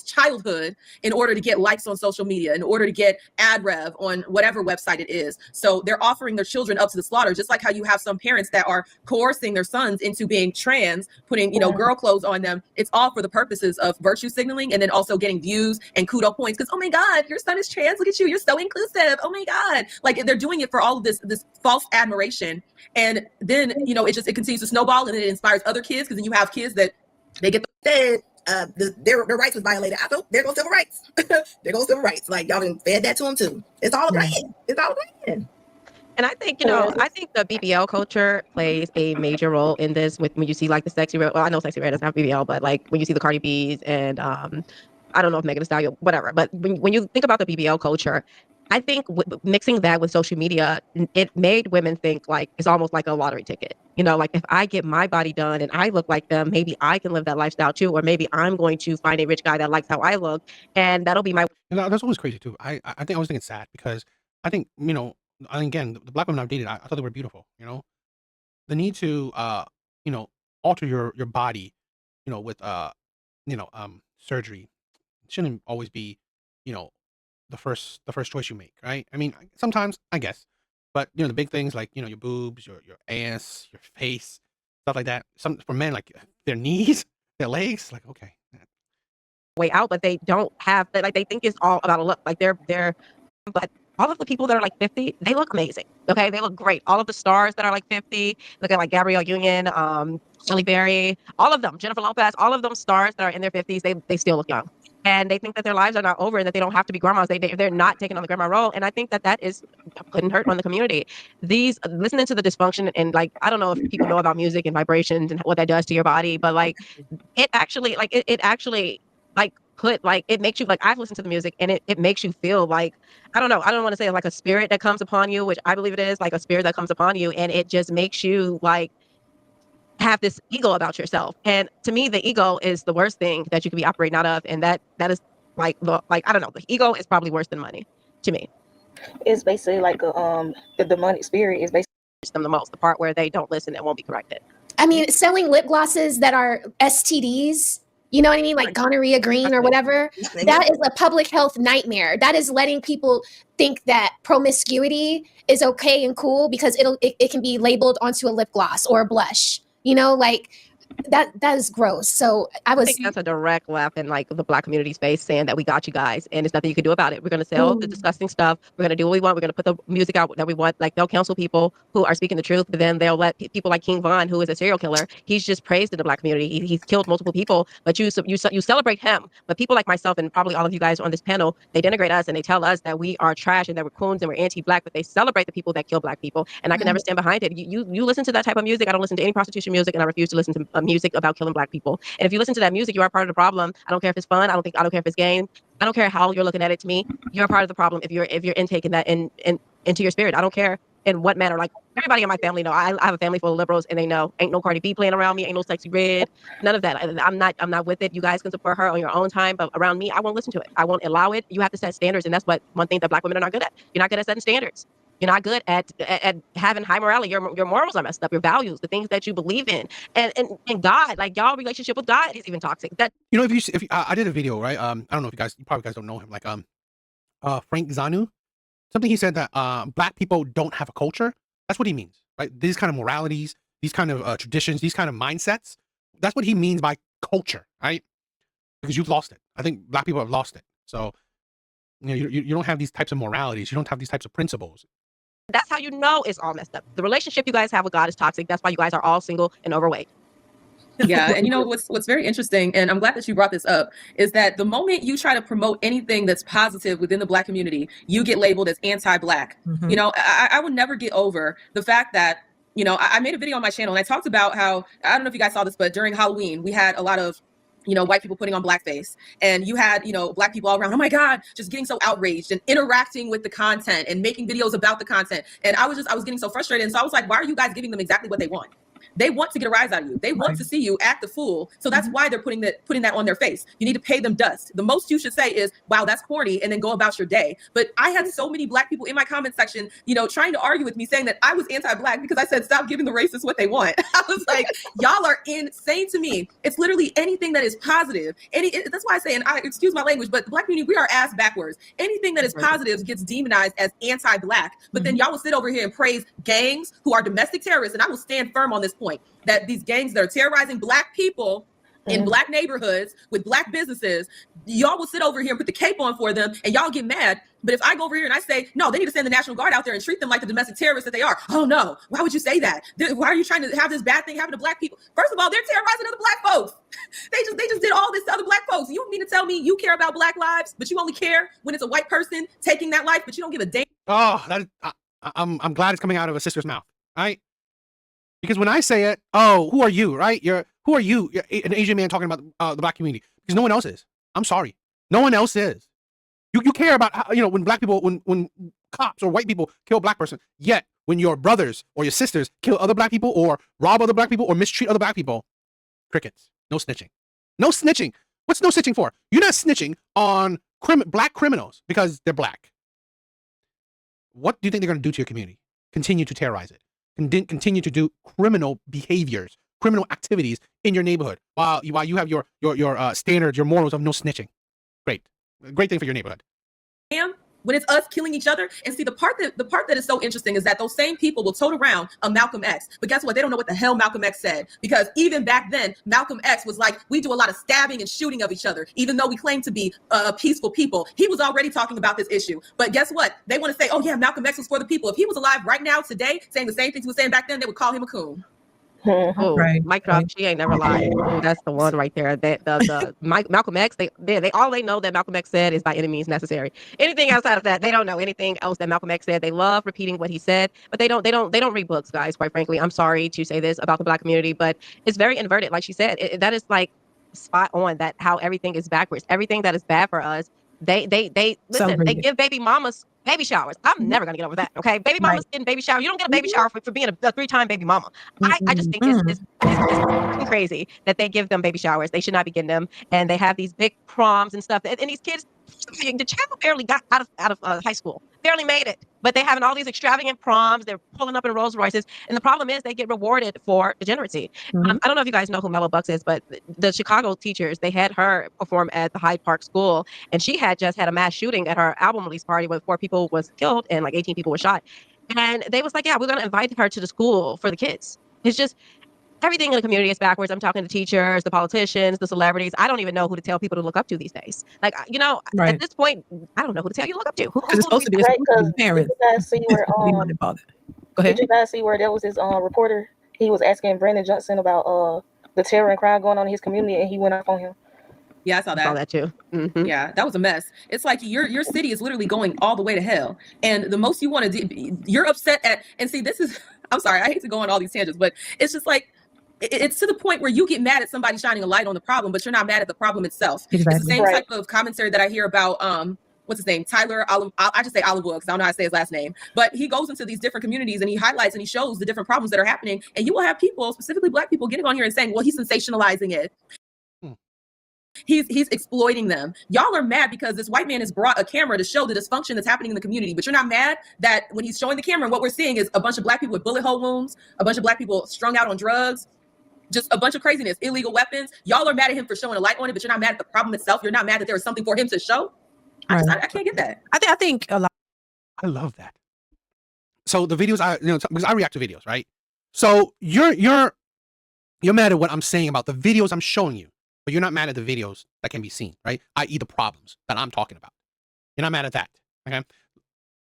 childhood in order to get likes on social media, in order to get ad rev on whatever website it is. So they're offering their children up to the slaughter, just like how you have some parents that are coercing their sons into being trans, putting, girl clothes on them. It's all for the purposes of virtue signaling and then also getting views and kudo points because, oh my God, your son is trans. Look at you. You're so inclusive. Oh my God. Like they're doing it for all of this false admiration. And then, it continues to snowball and it inspires other kids because then you have kids that they get their rights was violated. I thought there goes civil rights. There goes civil rights. Like y'all done fed that to them too. It's all a brand. It's all a brand. And I think, I think the BBL culture plays a major role in this when you see like the Sexy Red. Well, I know Sexy Red doesn't have BBL, but like when you see the Cardi B's and I don't know if Megan Thee Stallion, whatever. But when you think about the BBL culture, I think mixing that with social media, it made women think like it's almost like a lottery ticket. Like if I get my body done and I look like them, maybe I can live that lifestyle too, or maybe I'm going to find a rich guy that likes how I look, and that'll be my. That's always crazy too. I was thinking it's sad because I think again the black women I've dated, I thought they were beautiful. The need to alter your body, with surgery shouldn't always be the first choice you make, right? I mean, sometimes I guess, but the big things like your boobs, your ass, your face, stuff like that. Some for men like their knees, their legs, like okay. Way out, but they don't have that. Like they think it's all about a look. Like but all of the people that are like 50, they look amazing. Okay, they look great. All of the stars that are like 50, look at like Gabrielle Union, Halle Berry, all of them, Jennifer Lopez, all of them stars that are in their 50s, they still look young. And they think that their lives are not over and that they don't have to be grandmas. They're not taking on the grandma role. And I think that is putting hurt on the community. Listening to the dysfunction and like, I don't know if people know about music and vibrations and what that does to your body, but like it actually it makes you like, I've listened to the music and it makes you feel like, I don't want to say like a spirit that comes upon you, which I believe it is, like a spirit that comes upon you. And it just makes you like have this ego about yourself. And to me, the ego is the worst thing that you could be operating out of. And that is like I don't know, the ego is probably worse than money to me. It's basically like the demonic spirit is basically them the most, the part where they don't listen and won't be corrected. I mean, selling lip glosses that are STDs, you know what I mean? Like gonorrhea green or whatever. That is a public health nightmare. That is letting people think that promiscuity is okay and cool because it can be labeled onto a lip gloss or a blush. Like that is gross. So I think that's a direct laugh in like the Black community's face saying that we got you guys and there's nothing you can do about it. We're going to sell the disgusting stuff. We're going to do what we want. We're going to put the music out that we want. Like they'll cancel people who are speaking the truth, but then they'll let people like King Von, who is a serial killer. He's just praised in the Black community. He's killed multiple people, but you celebrate him. But people like myself and probably all of you guys on this panel, they denigrate us and they tell us that we are trash and that we're coons and we're anti-Black, but they celebrate the people that kill Black people. And I can never stand behind it. You listen to that type of music. I don't listen to any prostitution music, and I refuse to listen to music about killing Black people. And if you listen to that music, you are part of the problem. I don't care if it's fun. I don't care if it's game. I don't care how you're looking at it. To me, you're part of the problem if you're intaking that into your spirit. I don't care in what manner? Like everybody in my family know. I have a family full of liberals, and they know ain't no Cardi B playing around me, ain't no Sexy Red, none of that. I'm not with it. You guys can support her on your own time, but around me, I won't listen to it. I won't allow it. You have to set standards, and that's what one thing that Black women are not good at. You're not good at setting standards. You're not good at having high morality. Your morals are messed up. Your values, the things that you believe in, and God, like y'all relationship with God is even toxic. That You know, if you, I did a video, right? I don't know if you probably guys don't know him, like Frank Zanu. Something he said that Black people don't have a culture. That's what he means, right? These kind of moralities, these kind of traditions, these kind of mindsets. That's what he means by culture, right? Because you've lost it. I think Black people have lost it. So you know, you don't have these types of moralities. You don't have these types of principles. that's how you know it's all messed up. The relationship you guys have with God is toxic. That's why you guys are all single and overweight. Yeah, and you know what's very interesting, and I'm glad that you brought this up, is that the moment you try to promote anything that's positive within the Black community, you get labeled as anti-Black. Mhm. You know, I would never get over the fact that, you know, I made a video on my channel and I talked about how, I don't know if you guys saw this, but during Halloween we had a lot of, you know, white people putting on blackface, and you had, you know, Black people all around, oh my God, just getting so outraged and interacting with the content and making videos about the content. And I was getting so frustrated. And so I was like, why are you guys giving them exactly what they want? They want to get a rise out of you. They want to see you act the fool. So that's why they're putting that on their face. You need to pay them dust. The most you should say is, wow, that's corny, and then go about your day. But I had so many Black people in my comment section, you know, trying to argue with me, saying that I was anti-Black because I said, stop giving the racists what they want. I was like, y'all are insane to me. It's literally anything that is positive. That's why I say, and I excuse my language, but the Black community, we are ass backwards. Anything that is positive gets demonized as anti-Black. But then y'all will sit over here and praise gangs who are domestic terrorists. And I will stand firm on this point, that these gangs that are terrorizing Black people in Black neighborhoods with Black businesses, y'all will sit over here and put the cape on for them, and y'all get mad. But if I go over here and I say, no, they need to send the National Guard out there and treat them like the domestic terrorists that they are. Oh no, why would you say that? Why are you trying to have this bad thing happen to Black people? First of all, they're terrorizing other Black folks. They just did all this to other Black folks. You mean to tell me you care about Black lives, but you only care when it's a white person taking that life, but you don't give a damn? Oh, I'm glad it's coming out of a sister's mouth, right? Because when I say it, oh, who are you, right? Who are you? You're an Asian man talking about the Black community, because no one else is. I'm sorry, no one else is. You care about how, you know, when Black people, when cops or white people kill a Black person, yet when your brothers or your sisters kill other Black people or rob other Black people or mistreat other Black people, crickets. No snitching. No snitching. What's no snitching for? You're not snitching on Black criminals because they're Black. What do you think they're going to do to your community? Continue to terrorize it. Continue to do criminal behaviors, criminal activities in your neighborhood while you have your standards, your morals of no snitching. Great thing for your neighborhood. When it's us killing each other. And see, the part that is so interesting is that those same people will tote around a Malcolm X, but guess what? They don't know what the hell Malcolm X said, because even back then, Malcolm X was like, we do a lot of stabbing and shooting of each other, even though we claim to be peaceful people. He was already talking about this issue. But guess what? They want to say, oh yeah, Malcolm X was for the people. If he was alive right now today, saying the same things he was saying back then, they would call him a coon. Oh, Right, Mike drop. right. She ain't never lied. Oh, that's the one right there. That the Malcolm X. They all they know that Malcolm X said is by any means necessary. Anything outside of that, they don't know anything else that Malcolm X said. They love repeating what he said, but they don't read books, guys. Quite frankly, I'm sorry to say this about the Black community, but it's very inverted. Like she said, that is like spot on. That how everything is backwards. Everything that is bad for us, they listen. Celebrate They it. give baby mamas baby showers. I'm never gonna get over that. Okay, baby mamas getting baby shower. You don't get a baby shower for being a 3-time baby mama. I just think it's crazy that they give them baby showers. They should not be getting them, and they have these big proms and stuff. And these kids, the child barely got out of high school, barely made it. But they're having all these extravagant proms. They're pulling up in Rolls Royces, and the problem is they get rewarded for degeneracy. I don't know if you guys know who Mello Bucks is, but the Chicago teachers, they had her perform at the Hyde Park School, and she had just had a mass shooting at her album release party where 4 people was killed and like 18 people were shot. And they was like, yeah, we're going to invite her to the school for the kids. It's just everything in the community is backwards. I'm talking to teachers, the politicians, the celebrities. I don't even know who to tell people to look up to these days. Like, you know, Right. at this point, I don't know who to tell you to look up to. Because it's supposed to be Right, because parents. did you guys see where Be mom and father. Go did ahead. you guys see where there was this reporter? He was asking Brandon Johnson about the terror and crime going on in his community, and he went off on him. Yeah, I saw I saw that too. Mhm. Yeah, that was a mess. It's like your city is literally going all the way to hell. And the most you want to do, you're upset at, and see, this is, I'm sorry, I hate to go on all these tangents, but it's just like, it's to the point where you get mad at somebody shining a light on the problem, but you're not mad at the problem itself. It's the Exactly. same Right. type of commentary that I hear about, what's his name? Tyler, I just say Oliver because I don't know how to say his last name. But he goes into these different communities and he highlights and he shows the different problems that are happening. And you will have people, specifically Black people, getting on here and saying, well, he's sensationalizing it. He's exploiting them. Y'all are mad because this white man has brought a camera to show the dysfunction that's happening in the community. But you're not mad that when he's showing the camera, what we're seeing is a bunch of Black people with bullet hole wounds, a bunch of Black people strung out on drugs, just a bunch of craziness, illegal weapons. Y'all are mad at him for showing a light on it, but you're not mad at the problem itself. You're not mad that there is something for him to show. I can't get that. I think a lot. I love that. So the videos because I react to videos, right? So you're mad at what I'm saying about the videos I'm showing you, but you're not mad at the videos that can be seen, right? I.e. the problems that I'm talking about. You're not mad at that, okay?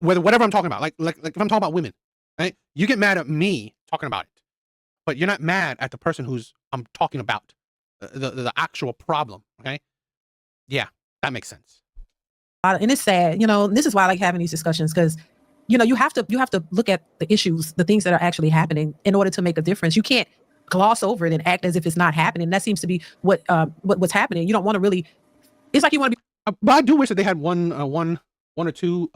Whatever I'm talking about, like if I'm talking about women, right? You get mad at me talking about it, but you're not mad at the person I'm talking about, the actual problem, okay? Yeah, that makes sense. And it's sad, this is why I like having these discussions, because you have to look at the issues, the things that are actually happening in order to make a difference. You can't gloss over it and act as if it's not happening. That seems to be what's happening. You don't want to really. It's like you want to be. But I do wish that they had one or two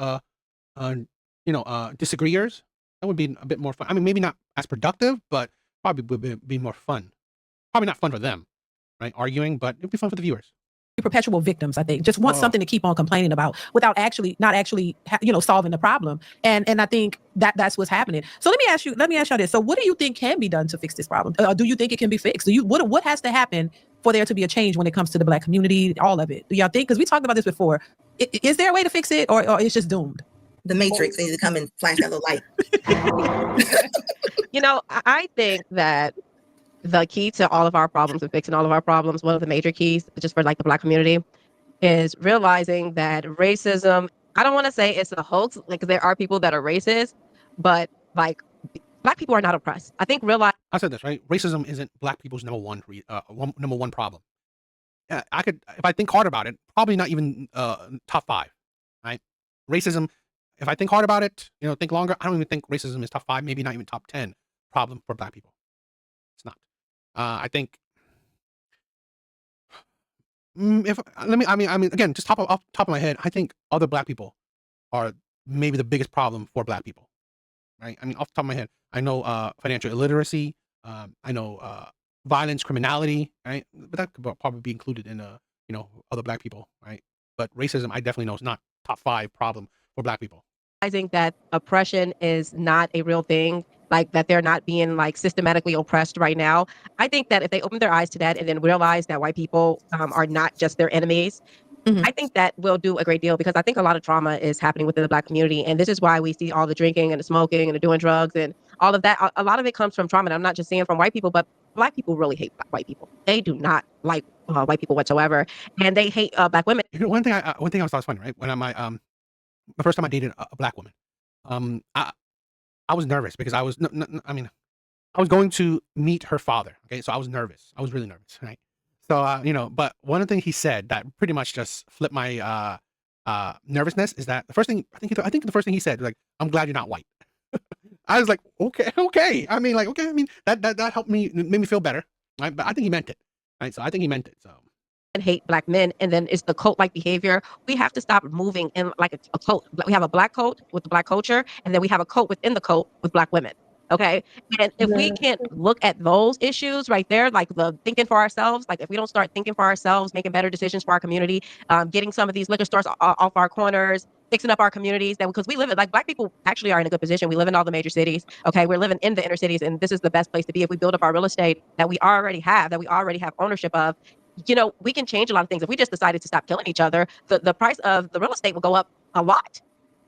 disagreeers. That would be a bit more fun. I mean, maybe not as productive, but probably would be more fun. Probably not fun for them, right? Arguing, but it'd be fun for the viewers. Perpetual victims, I think, just want something to keep on complaining about without not actually solving the problem. And I think that's what's happening. So let me ask you this. So what do you think can be done to fix this problem? Do you think it can be fixed? What has to happen for there to be a change when it comes to the Black community, all of it? Do y'all think? Because we talked about this before. Is there a way to fix it, or it's just doomed? The Matrix needs to come and flash that little light. I think that the key to all of our problems and fixing all of our problems, one of the major keys, just for like the Black community, is realizing that racism, I don't want to say it's a hoax, like there are people that are racist, but like Black people are not oppressed. I think I said this, right? Racism isn't Black people's number one problem. If I think hard about it, probably not even top 5, right? Racism, if I think hard about it, think longer, I don't even think racism is top 5, maybe not even top 10 problem for Black people. It's not. I think again, just off the top of my head, I think other Black people are maybe the biggest problem for Black people, right? I mean, off the top of my head, I know financial illiteracy, I know violence, criminality, right? But that could probably be included in other Black people, right? But racism, I definitely know, is not top 5 problem for Black people. Realizing that oppression is not a real thing, like that they're not being like systematically oppressed right now. I think that if they open their eyes to that and then realize that white people are not just their enemies, I think that will do a great deal, because I think a lot of trauma is happening within the Black community. And this is why we see all the drinking and the smoking and the doing drugs and all of that. A lot of it comes from trauma. And I'm not just saying from white people, but Black people really hate white people. They do not like white people whatsoever. And they hate Black women. One thing I always thought was funny, right? When the first time I dated a Black woman, I was nervous because I was going to meet her father. Okay, so I was nervous. I was really nervous, right? So but one of the things he said that pretty much just flipped my nervousness is that the first thing I think the first thing he said was like, "I'm glad you're not white." I was like, okay. I mean, that helped me, made me feel better, right? But I think he meant it, right? So I think he meant it. So. And hate Black men, and then it's the cult-like behavior. We have to stop moving in like a cult. We have a Black cult with the Black culture, and then we have a cult within the cult with Black women. Okay, and if we can't look at those issues right there, like the thinking for ourselves, like if we don't start thinking for ourselves, making better decisions for our community, getting some of these liquor stores off our corners, fixing up our communities, then because we live in, like, Black people actually are in a good position. We live in all the major cities. Okay, we're living in the inner cities, and this is the best place to be. If we build up our real estate that we already have ownership of, we can change a lot of things. If we just decided to stop killing each other, the price of the real estate will go up a lot.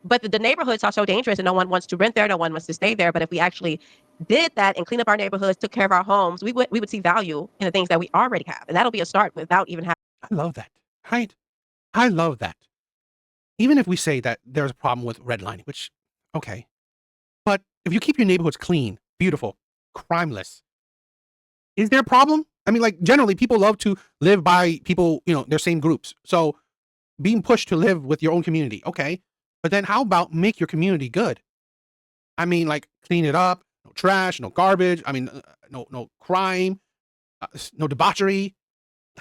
But the neighborhoods are so dangerous and no one wants to rent there, no one wants to stay there. But if we actually did that and cleaned up our neighborhoods, took care of our homes, we would see value in the things that we already have. And that'll be a start without even having. I love that, right? I love that. Even if we say that there's a problem with redlining, which, okay. But if you keep your neighborhoods clean, beautiful, crimeless, is there a problem? I mean, like, generally people love to live by people, their same groups. So being pushed to live with your own community, okay. But then how about make your community good? I mean, like, clean it up, no trash, no garbage. I mean, no crime, no debauchery.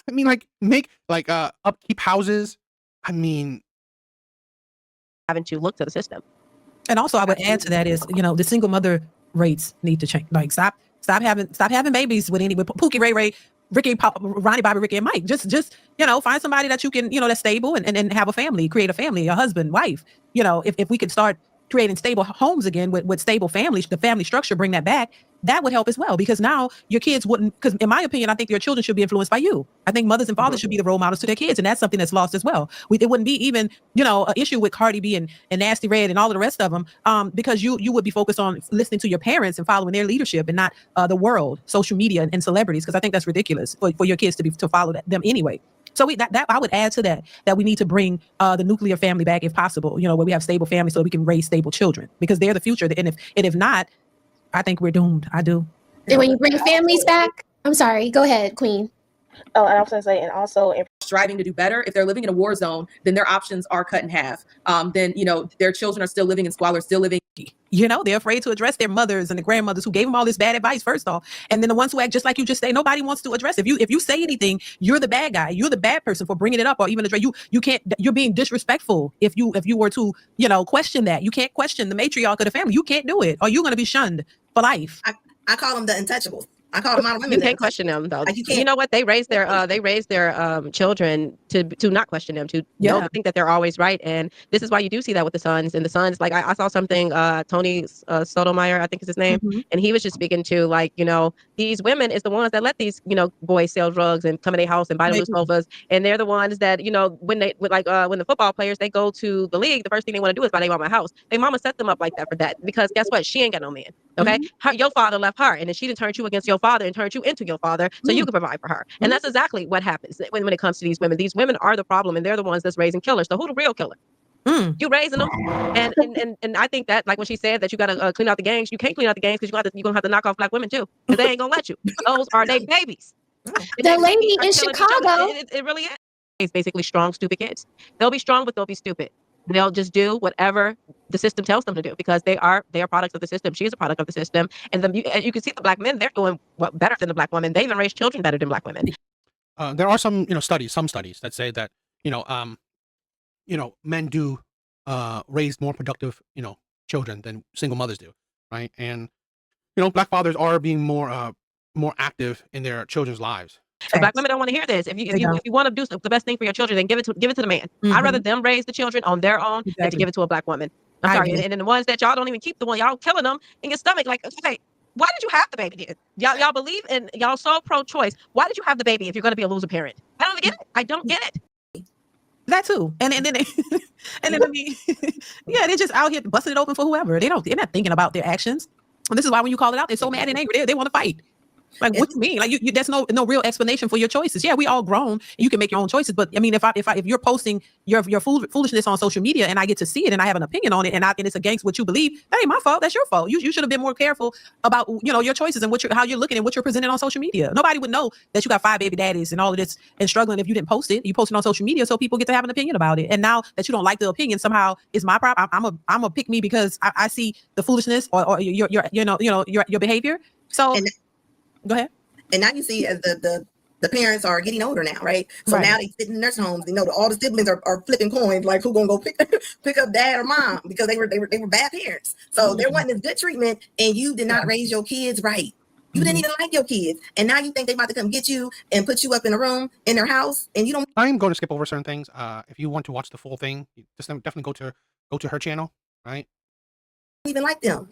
I mean, like, make, like, upkeep houses. I mean, having to look to the system. And also, I would add to that is, the single mother rates need to change. Like, stop having babies with Pookie, Ray Ray, Ricky, Ronnie, Bobby, Ricky, and Mike. Just find somebody that you can, that's stable and have a family, create a family, a husband, wife. If we could start creating stable homes again with stable families, the family structure, bring that back, that would help as well. Because now your kids wouldn't, because in my opinion, I think your children should be influenced by you. I think mothers and fathers should be the role models to their kids. And that's something that's lost as well. It wouldn't be even, an issue with Cardi B and Nasty Red and all of the rest of them, because you would be focused on listening to your parents and following their leadership and not the world, social media and celebrities, because I think that's ridiculous for your kids to follow them anyway. So that I would add to that we need to bring the nuclear family back if possible, where we have stable families so we can raise stable children, because they're the future. And if not, I think we're doomed. I do. And when you bring families back, I'm sorry, go ahead, Queen. Oh, and I was going to say, and also striving to do better. If they're living in a war zone, then their options are cut in half. Then, their children are still living in squalor, still living. They're afraid to address their mothers and the grandmothers who gave them all this bad advice, first off. And then the ones who act just like you just say, nobody wants to address it. If you say anything, you're the bad guy. You're the bad person for bringing it up or even address. You can't, you're being disrespectful if you were to, question that. You can't question the matriarch of the family. You can't do it, or you're going to be shunned for life. I call them the untouchables. I call them out women. You can't question them though. Like, you know what? They raise their children to not question them, to think that they're always right. And this is why you do see that with the sons. And the sons, like I saw something, Tony Sotomayor, I think is his name, and he was just speaking to these women is the ones that let these boys sell drugs and come in their house and buy them sofas, and they're the ones that when the football players, they go to the league, the first thing they want to do is buy their mama a house. Their mama set them up like that for that, because guess what? She ain't got no man. Okay, your father left her, and then she done turned you against your father and turned you into your father, so you can provide for her. And that's exactly what happens when it comes to these women. These women are the problem, and they're the ones that's raising killers. So who the real killer? You raising them, and I think that, like when she said that you got to clean out the gangs, you can't clean out the gangs because you're gonna have to knock off black women too, because they ain't gonna let you. Those are their babies. The lady in Chicago, it really is. It's basically strong, stupid kids. They'll be strong, but they'll be stupid. They'll just do whatever the system tells them to do, because they are products of the system. She is a product of the system, and you can see the black men, they're doing better than the black women. They even raise children better than black women. There are some studies that say that men do raise more productive children than single mothers do, right? And black fathers are being more active in their children's lives. So black women don't want to hear this. If you want to do the best thing for your children, then give it to the man. I'd rather them raise the children on their own than to give it to a black woman. I'm sorry. And then the ones that y'all don't even keep, the one y'all killing them in your stomach. Like, okay, why did you have the baby then? Y'all believe in, y'all so pro-choice. Why did you have the baby if you're going to be a loser parent? I don't get it. I don't get it. That too. And then I mean, they're just out here busting it open for whoever. They're not thinking about their actions. And this is why when you call it out, they're so mad and angry. They want to fight. Like, what do you mean? Like, there's no real explanation for your choices. Yeah, we all grown and you can make your own choices. But I mean, if you're posting your foolishness on social media and I get to see it and I have an opinion on it and it's against what you believe, that ain't my fault. That's your fault. You should have been more careful about your choices and how you're looking and what you're presenting on social media. Nobody would know that you got 5 baby daddies and all of this and struggling if you didn't post it. You post it on social media so people get to have an opinion about it. And now that you don't like the opinion, somehow it's my problem. I'm a pick me because I see the foolishness or your behavior. So go ahead. And now you see as the parents are getting older now, right? So now they sit in nursing homes. All the siblings are flipping coins, like who gonna go pick up dad or mom, because they were bad parents. So they're wanting this good treatment, and you did not raise your kids right. You didn't even like your kids, and now you think they about to come get you and put you up in a room in their house, and you don't. I'm going to skip over certain things. If you want to watch the full thing, just definitely go to her channel, right? Even like them.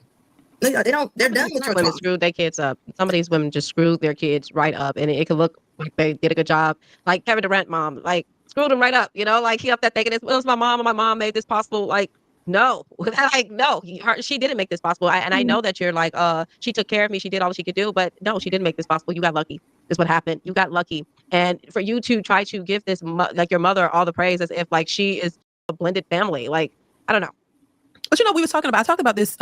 No, they don't. They're done with your women screwed their kids up. Some of these women just screwed their kids right up, and it could look like they did a good job. Like Kevin Durant mom, like screwed them right up. Like he up there thinking, "It was my mom, and my mom made this possible." Like, no, she didn't make this possible. I know that you're like, she took care of me, she did all she could do, but no, she didn't make this possible. You got lucky. Is what happened. You got lucky, and for you to try to give this like your mother all the praise as if like she is a blended family, like I don't know. But we was talking about. I talked about this.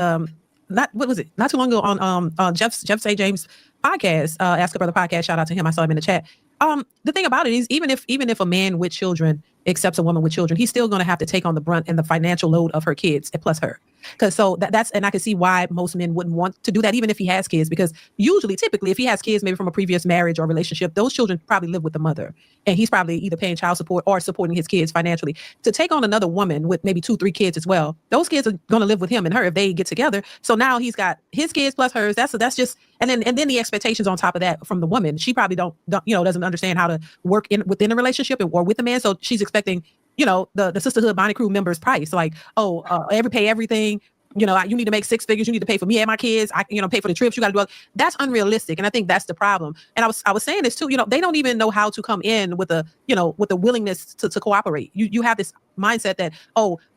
Not too long ago on Jeff St. James podcast, Ask a Brother podcast. Shout out to him. I saw him in the chat. The thing about it is, even if a man with children accepts a woman with children, he's still going to have to take on the brunt and the financial load of her kids and plus her. Because so that's, and I can see why most men wouldn't want to do that, even if he has kids, because usually, typically, if he has kids, maybe from a previous marriage or relationship, those children probably live with the mother, and he's probably either paying child support or supporting his kids financially. To take on another woman with maybe 2-3 kids as well, those kids are going to live with him and her if they get together. So now he's got his kids plus hers. That's just, and then the expectations on top of that from the woman. She probably don't doesn't understand how to work within a relationship or with a man, so she's expecting, the sisterhood Bonnie Crew members price, like, pay everything. You need to make 6 figures. You need to pay for me and my kids. I pay for the trips. You got to do all. That's unrealistic, and I think that's the problem. And I was saying this too. They don't even know how to come in with a willingness to cooperate. You have this mindset that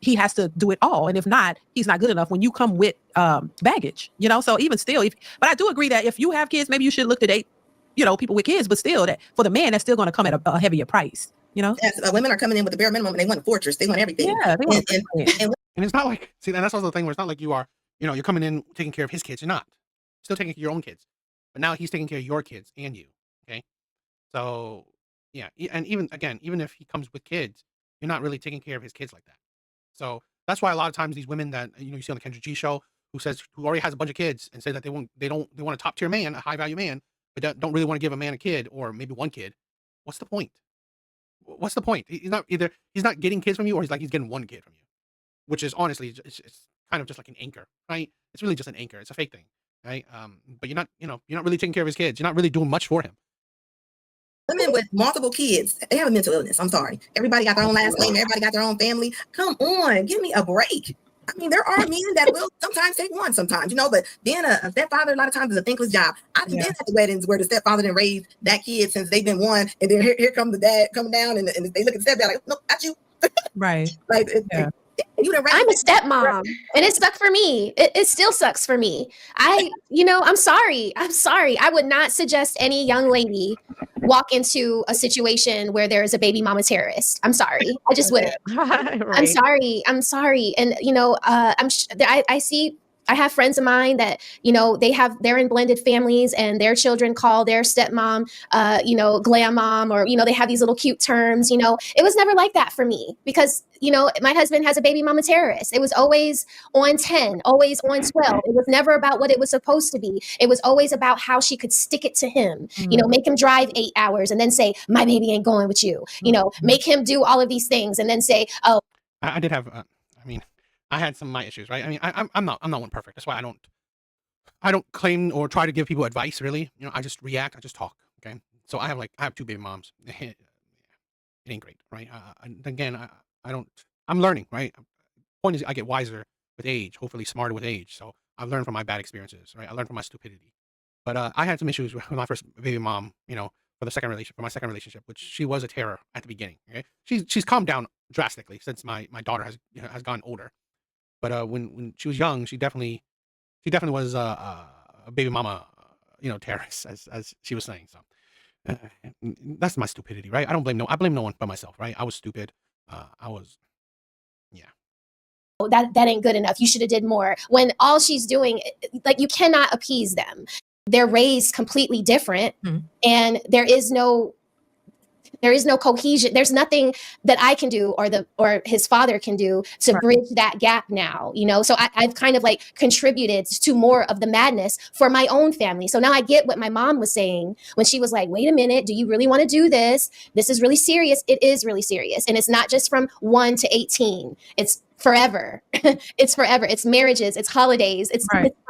he has to do it all, and if not, he's not good enough. When you come with baggage, so even still, but I do agree that if you have kids, maybe you should look to date people with kids. But still, that for the man, that's still going to come at a heavier price. Yes, women are coming in with the bare minimum, and they want a fortress. They want everything. Yeah, they want and it's not like, and that's also the thing where it's not like you are, you're coming in taking care of his kids. You're not. Still taking care of your own kids. But now he's taking care of your kids and you. Okay. So, yeah. And even if he comes with kids, you're not really taking care of his kids like that. So that's why a lot of times these women that, you see on the Kendra G show who already has a bunch of kids and say that they want a top tier man, a high value man, but don't really want to give a man a kid or maybe one kid. What's the point? What's the point? He's not getting kids from you, or he's getting one kid from you. Which is honestly, it's kind of just like an anchor, right? It's really just an anchor. It's a fake thing, right? But you're not really taking care of his kids. You're not really doing much for him. Women with multiple kids, they have a mental illness. I'm sorry. Everybody got their own last name. Everybody got their own family. Come on, give me a break. I mean, there are men that will sometimes take one, but being a stepfather a lot of times is a thankless job. I've been at the weddings where the stepfather didn't raise that kid since they've been one, and then here come the dad coming down, and they look at the stepdad like, no, not you. Right. I'm a stepmom, and it sucked for me. It still sucks for me. I'm sorry. I would not suggest any young lady walk into a situation where there is a baby mama terrorist. I'm sorry. I just wouldn't. Right. I'm sorry. And, I see, I have friends of mine that, they're in blended families and their children call their stepmom, glam mom, or, they have these little cute terms. It was never like that for me because, my husband has a baby mama terrorist. It was always on 10, always on 12. It was never about what it was supposed to be. It was always about how she could stick it to him, make him drive 8 hours and then say, my baby ain't going with you, make him do all of these things and then say, oh. I did have, I had some of my issues, right? I mean, I'm not one perfect. That's why I don't claim or try to give people advice, really. I just react. I just talk. Okay. So I have 2 baby moms. It ain't great, right? Again, I'm learning, right? Point is, I get wiser with age, hopefully smarter with age. So I've learned from my bad experiences, right? I learned from my stupidity. But I had some issues with my first baby mom, for my second relationship, which she was a terror at the beginning. Okay. She's calmed down drastically since my daughter has gotten older. But when she was young, she definitely was a baby mama, terrorist, as she was saying. So that's my stupidity, right? I blame no one but myself, right? I was stupid. Yeah. That ain't good enough. You should have did more. When all she's doing, you cannot appease them. They're raised completely different, and there is no cohesion. There's nothing that I can do or his father can do to bridge that gap now, So I've kind of contributed to more of the madness for my own family. So now I get what my mom was saying when she was like, wait a minute, do you really want to do this? This is really serious. It is really serious. And it's not just from 1 to 18. It's forever. It's forever. It's marriages. It's holidays. It's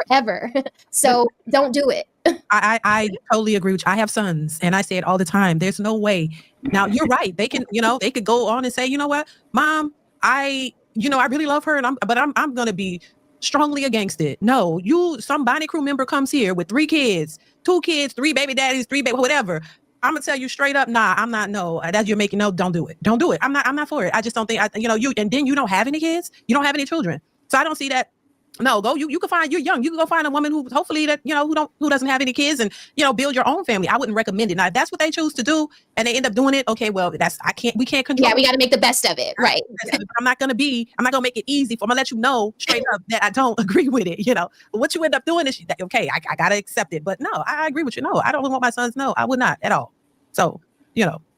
forever. So don't do it. I totally agree with you. I have sons, and I say it all the time. There's no way. Now you're right. They can, they could go on and say, you know what, Mom, I really love her, but I'm gonna be strongly against it. No, some Bonnie Crew member comes here with 3 kids, 2 kids, 3 baby daddies, 3 baby whatever. I'm gonna tell you straight up, nah, I'm not. No, that you're making. No, don't do it. Don't do it. I'm not for it. I just don't think. And then you don't have any kids. You don't have any children. So I don't see that. No, go. You can find. You're young. You can go find a woman who hopefully that who doesn't have any kids and build your own family. I wouldn't recommend it. Now, if that's what they choose to do and they end up doing it, okay, well, we can't control. Yeah, we got to make the best of it, right? I'm not gonna make it easy. I'm gonna let you know straight up that I don't agree with it. But what you end up doing is okay. I gotta accept it. But no, I agree with you. No, I don't want my sons. No, I would not at all. So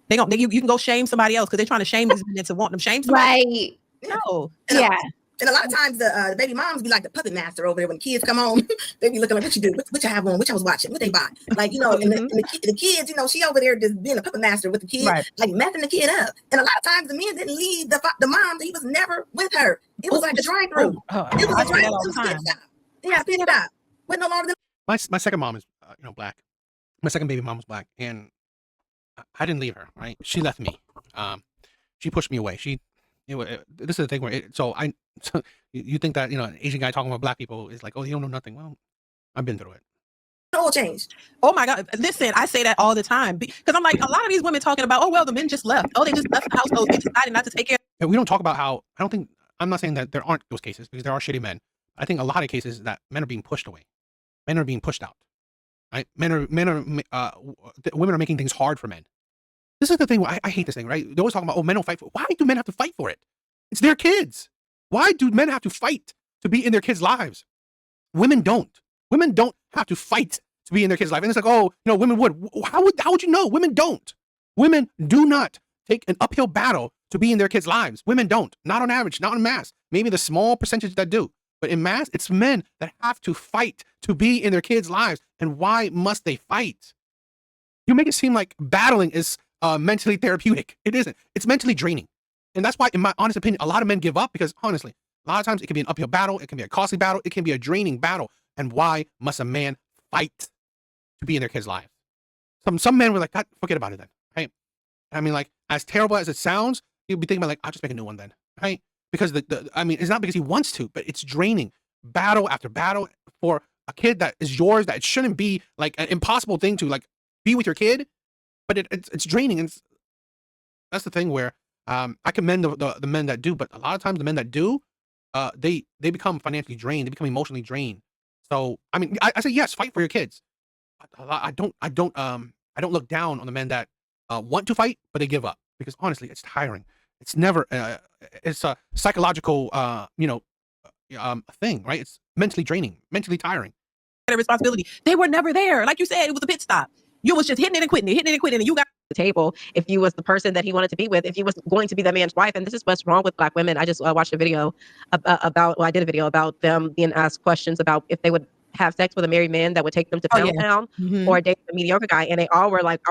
You can go shame somebody else because they're trying to shame these men to want them shame somebody. Right. No. Yeah. And a lot of times the baby moms be like the puppet master over there when kids come home. They be looking like, what you do? What you have on? What I was watching? What they buy? Like, and the kids, she over there just being a puppet master with the kid, like messing the kid up. And a lot of times the men didn't leave the mom. He was never with her. It was like a drive through. It was a drive through. Yeah, pit stop. But no longer than My second mom is black. My second baby mom was black, and I didn't leave her. Right, she left me. She pushed me away. This is the thing where so you think that an Asian guy talking about black people is like, oh, you don't know nothing. Well, I've been through it. all changed. Oh my God. Listen, I say that all the time because I'm like, a lot of these women talking about, oh, well, the men just left. Oh, they just left the household. They decided not to take care. And we don't talk about how, I'm not saying that there aren't those cases because there are shitty men. I think a lot of cases that men are being pushed away. Men are being pushed out. Right? Women are making things hard for men. This is the thing. I hate this thing, right? They're always talking about, oh, men don't fight for it. Why do men have to fight for it? It's their kids. Why do men have to fight to be in their kids' lives? Women don't. Women don't have to fight to be in their kids' life. And it's like, oh, women would. How would you know? Women don't. Women do not take an uphill battle to be in their kids' lives. Women don't. Not on average, not en masse. Maybe the small percentage that do. But in mass, it's men that have to fight to be in their kids' lives. And why must they fight? You make it seem like battling is mentally therapeutic. It isn't. It's mentally draining. And that's why, in my honest opinion, a lot of men give up because, honestly, a lot of times it can be an uphill battle. It can be a costly battle. It can be a draining battle. And why must a man fight to be in their kids' lives? Some men were like, God, forget about it then, right? I mean, like, as terrible as it sounds, you'd be thinking about, like, I'll just make a new one then, right? Because, it's not because he wants to, but it's draining. Battle after battle for a kid that is yours, that it shouldn't be, like, an impossible thing to, like, be with your kid, but it's draining. And that's the thing where I commend the men that do, but a lot of times the men that do, they become financially drained. They become emotionally drained. So, I say, yes, fight for your kids. I don't look down on the men that want to fight, but they give up because honestly, it's tiring. It's never, it's a psychological, thing, right? It's mentally draining, mentally tiring. Responsibility. They were never there. Like you said, it was a pit stop. You was just hitting it and quitting, and you got the table if you was the person that he wanted to be with, if he was going to be the man's wife. And this is what's wrong with Black women. I just watched a video I did a video about them being asked questions about if they would have sex with a married man that would take them to Pound Town or date a mediocre guy. And they all were like,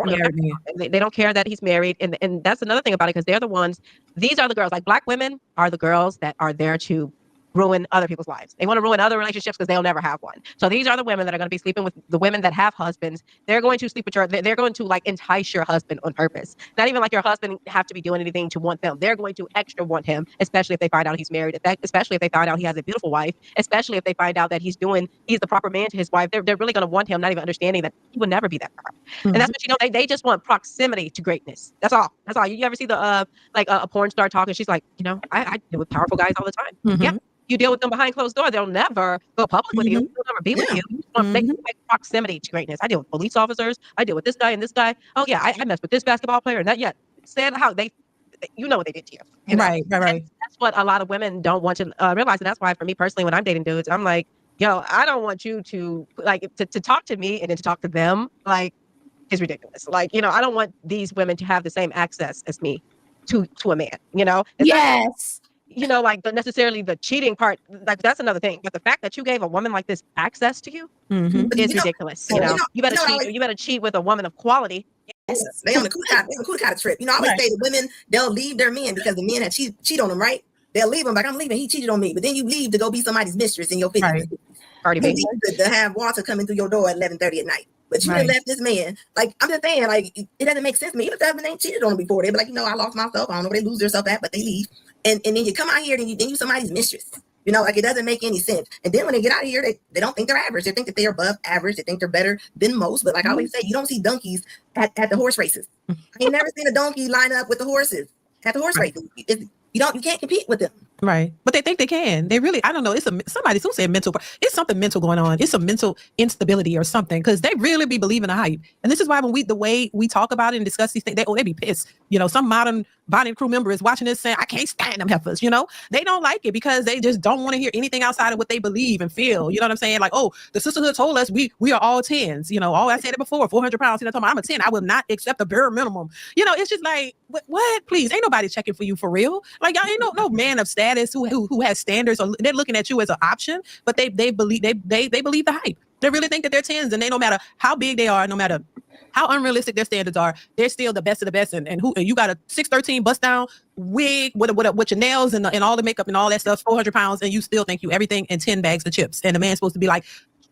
they don't care that he's married. And that's another thing about it, because they're the ones, these are the girls, like Black women are the girls that are there to ruin other people's lives. They want to ruin other relationships because they'll never have one. So these are the women that are going to be sleeping with the women that have husbands. They're going to sleep with they're going to like entice your husband on purpose. Not even like your husband have to be doing anything to want them. They're going to extra want him, especially if they find out he's married, especially if they find out he has a beautiful wife, especially if they find out that he's the proper man to his wife. They're really going to want him, not even understanding that he will never be that guy. And that's what, they just want proximity to greatness. That's all. You ever see the a porn star talking? She's like, I deal with powerful guys all the time. Yeah. You deal with them behind closed doors. They'll never go public with you. They'll never be with you. You want to make proximity to greatness. I deal with police officers. I deal with this guy and this guy. Oh yeah, I messed with this basketball player and that. Yeah, said how they what they did to you. Right. That's what a lot of women don't want to realize, and that's why for me personally, when I'm dating dudes, I'm like, I don't want you to to talk to me and then to talk to them is ridiculous. I don't want these women to have the same access as me to a man. Yes. Necessarily the cheating part, that's another thing. But the fact that you gave a woman like this access to you is ridiculous. You better cheat. You better cheat with a woman of quality. Yes. They on the Kulikata trip. I always say the women, they'll leave their men because the men have cheat on them, right? They'll leave them like, I'm leaving. He cheated on me. But then you leave to go be somebody's mistress in your 50s. Right. Party baby. To have Walter coming through your door at 11:30 at night. But you done left this man. I'm just saying, it doesn't make sense to me. Even if the husband ain't cheated on them before, they be like, I lost myself. I don't know where they lose themselves at, but they leave. And then you come out here and you somebody's mistress. It doesn't make any sense. And then when they get out of here, they don't think they're average. They think that they're above average. They think they're better than most. But like I always say, you don't see donkeys at the horse races. I ain't never seen a donkey line up with the horses at the horse races. You can't compete with them. Right. But they think they can. They really, I don't know. Somebody who said mental, it's something mental going on. It's a mental instability or something, because they really be believing the hype. And this is why the way we talk about it and discuss these things, they be pissed. Some modern Bonnie and crew member is watching this saying, I can't stand them heifers, you know? They don't like it because they just don't want to hear anything outside of what they believe and feel. You know what I'm saying? Like, oh, the sisterhood told us we are all 10s. You know, I said it before, 400 pounds. You know, I'm a 10. I will not accept the bare minimum. You know, it's just like, what? Please, ain't nobody checking for you for real. Like, y'all ain't no man of status who has standards, or they're looking at you as an option, but they believe the hype. They really think that they're 10s, and they, no matter how big they are, no matter how unrealistic their standards are, they're still the best of the best. And you got a 6'13" bust down wig with your nails and all the makeup and all that stuff, 400 pounds, and you still think you everything and 10 bags of chips. And the man's supposed to be like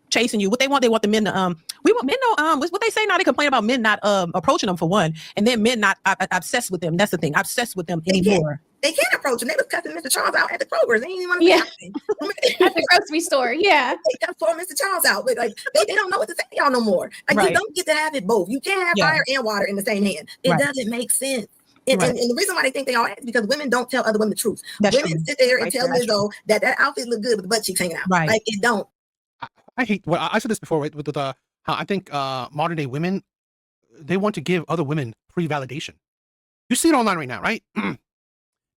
chasing you. What they want the men to we want men to what they say now, they complain about men not approaching them for one, and then men not obsessed with them. That's the thing, obsessed with them anymore. They can't approach him. They was cussing Mr. Charles out at the Kroger's. They didn't even want to at the grocery store. Yeah, they got poor Mr. Charles out. But like they don't know what to say to y'all no more. Like you don't get to have it both. You can't have fire and water in the same hand. It doesn't make sense. And the reason why they think they all is because women don't tell other women the truth. Women sit there and tell Lizzo that outfit look good with the butt cheeks hanging out. Like it don't. I hate. Well, I said this before, right? With how I think modern day women, they want to give other women pre-validation. You see it online right now, right?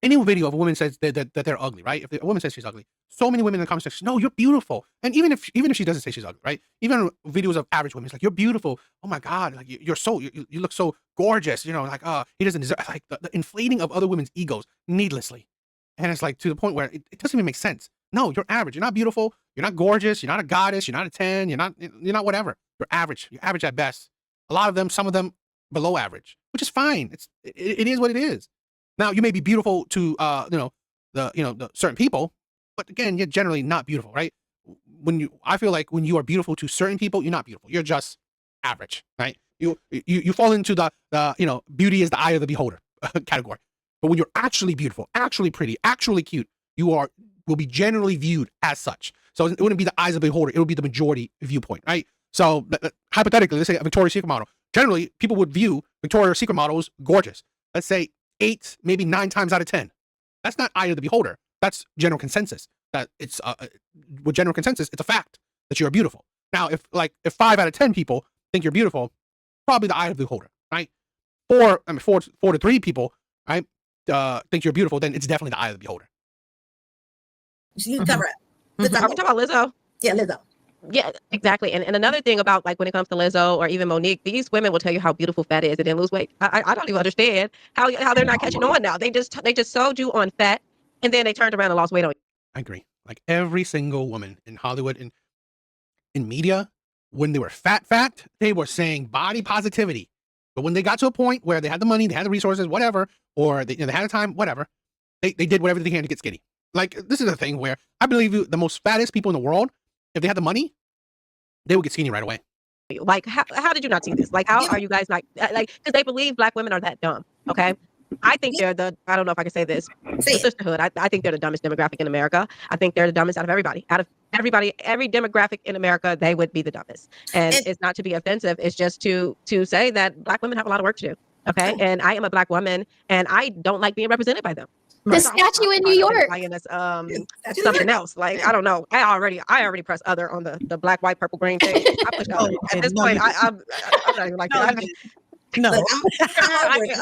Any video of a woman says that they're ugly, right? If a woman says she's ugly, so many women in the comment section, no, you're beautiful. And even if she doesn't say she's ugly, right? Even videos of average women, it's like, you're beautiful. Oh my God, like you look so gorgeous. You know, like he doesn't deserve, like the inflating of other women's egos needlessly, and it's like to the point where it doesn't even make sense. No, you're average. You're not beautiful. You're not gorgeous. You're not a goddess. You're not a 10. You're not whatever. You're average. You're average at best. A lot of them, some of them below average, which is fine. It is what it is. Now, you may be beautiful to, the certain people, but again, you're generally not beautiful, right? I feel like when you are beautiful to certain people, you're not beautiful. You're just average, right? You fall into the beauty is the eye of the beholder category. But when you're actually beautiful, actually pretty, actually cute, will be generally viewed as such. So it wouldn't be the eyes of the beholder. It would be the majority viewpoint, right? So hypothetically, let's say a Victoria's Secret model. Generally, people would view Victoria's Secret models gorgeous. Let's say 8, maybe 9 times out of 10. That's not eye of the beholder. That's general consensus. That it's with general consensus, it's a fact that you're beautiful. Now, if 5 out of 10 people think you're beautiful, probably the eye of the beholder, right? 4 to 3 people, right, think you're beautiful, then it's definitely the eye of the beholder. You can cover up. Are we talking about Lizzo? Yeah, Lizzo. Yeah, exactly. And another thing about like when it comes to Lizzo or even Monique, these women will tell you how beautiful fat is and then lose weight. I don't even understand how they're not catching on now. They just sold you on fat and then they turned around and lost weight on you. I agree. Like every single woman in Hollywood in media, when they were fat, they were saying body positivity. But when they got to a point where they had the money, they had the resources, whatever, or they had the time, whatever, they did whatever they can to get skinny. Like this is a thing where I believe the most fattest people in the world, if they had the money, they would get skinny right away. Like, how did you not see this? Like, how are you guys not, like, because they believe Black women are that dumb, okay? I think they're I don't know if I can say this, the sisterhood, I think they're the dumbest demographic in America. I think they're the dumbest out of everybody. Every demographic in America, they would be the dumbest. And it's not to be offensive, it's just to say that Black women have a lot of work to do, okay? And I am a Black woman, and I don't like being represented by them. The statue in New York. Something else. Like, I don't know. I already pressed other on the black, white, purple, green thing. I pushed other. At this point, I'm not even like that. No, I hit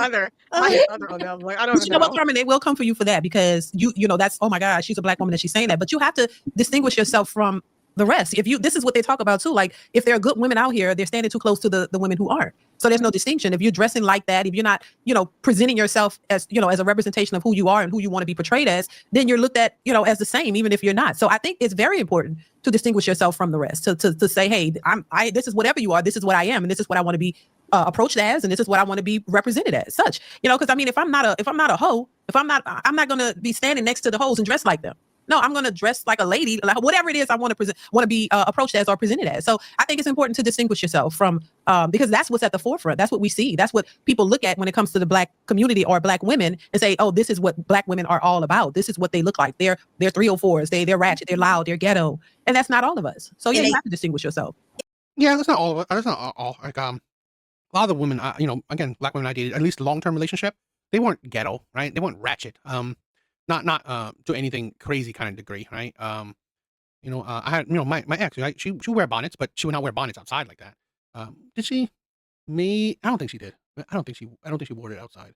other on them. Like, I don't know what, Carmen, they will come for you for that because you know that's, oh my God, she's a Black woman and she's saying that. But you have to distinguish yourself from the rest. This is what they talk about too. Like if there are good women out here, they're standing too close to the women who aren't. So there's no distinction. If you're dressing like that, if you're not, presenting yourself as, as a representation of who you are and who you want to be portrayed as, then you're looked at, as the same, even if you're not. So I think it's very important to distinguish yourself from the rest, to say, hey, this is whatever you are. This is what I am. And this is what I want to be approached as. And this is what I want to be represented as such, because I mean, if I'm not a hoe, I'm not going to be standing next to the hoes and dress like them. No, I'm going to dress like a lady, like whatever it is I want to be approached as or presented as. So I think it's important to distinguish yourself from, because that's what's at the forefront. That's what we see. That's what people look at when it comes to the Black community or Black women and say, oh, this is what Black women are all about. This is what they look like. They're 304s. They're ratchet. They're loud. They're ghetto. And that's not all of us. So yeah, you have to distinguish yourself. Yeah, that's not all of it. That's not all. Like a lot of the women, again, Black women I dated, at least long-term relationship, they weren't ghetto, right? They weren't ratchet. Not to anything crazy kind of degree, right? I had, my ex, right? She would wear bonnets, but she would not wear bonnets outside like that. Did she? I don't think she did. I don't think she wore it outside.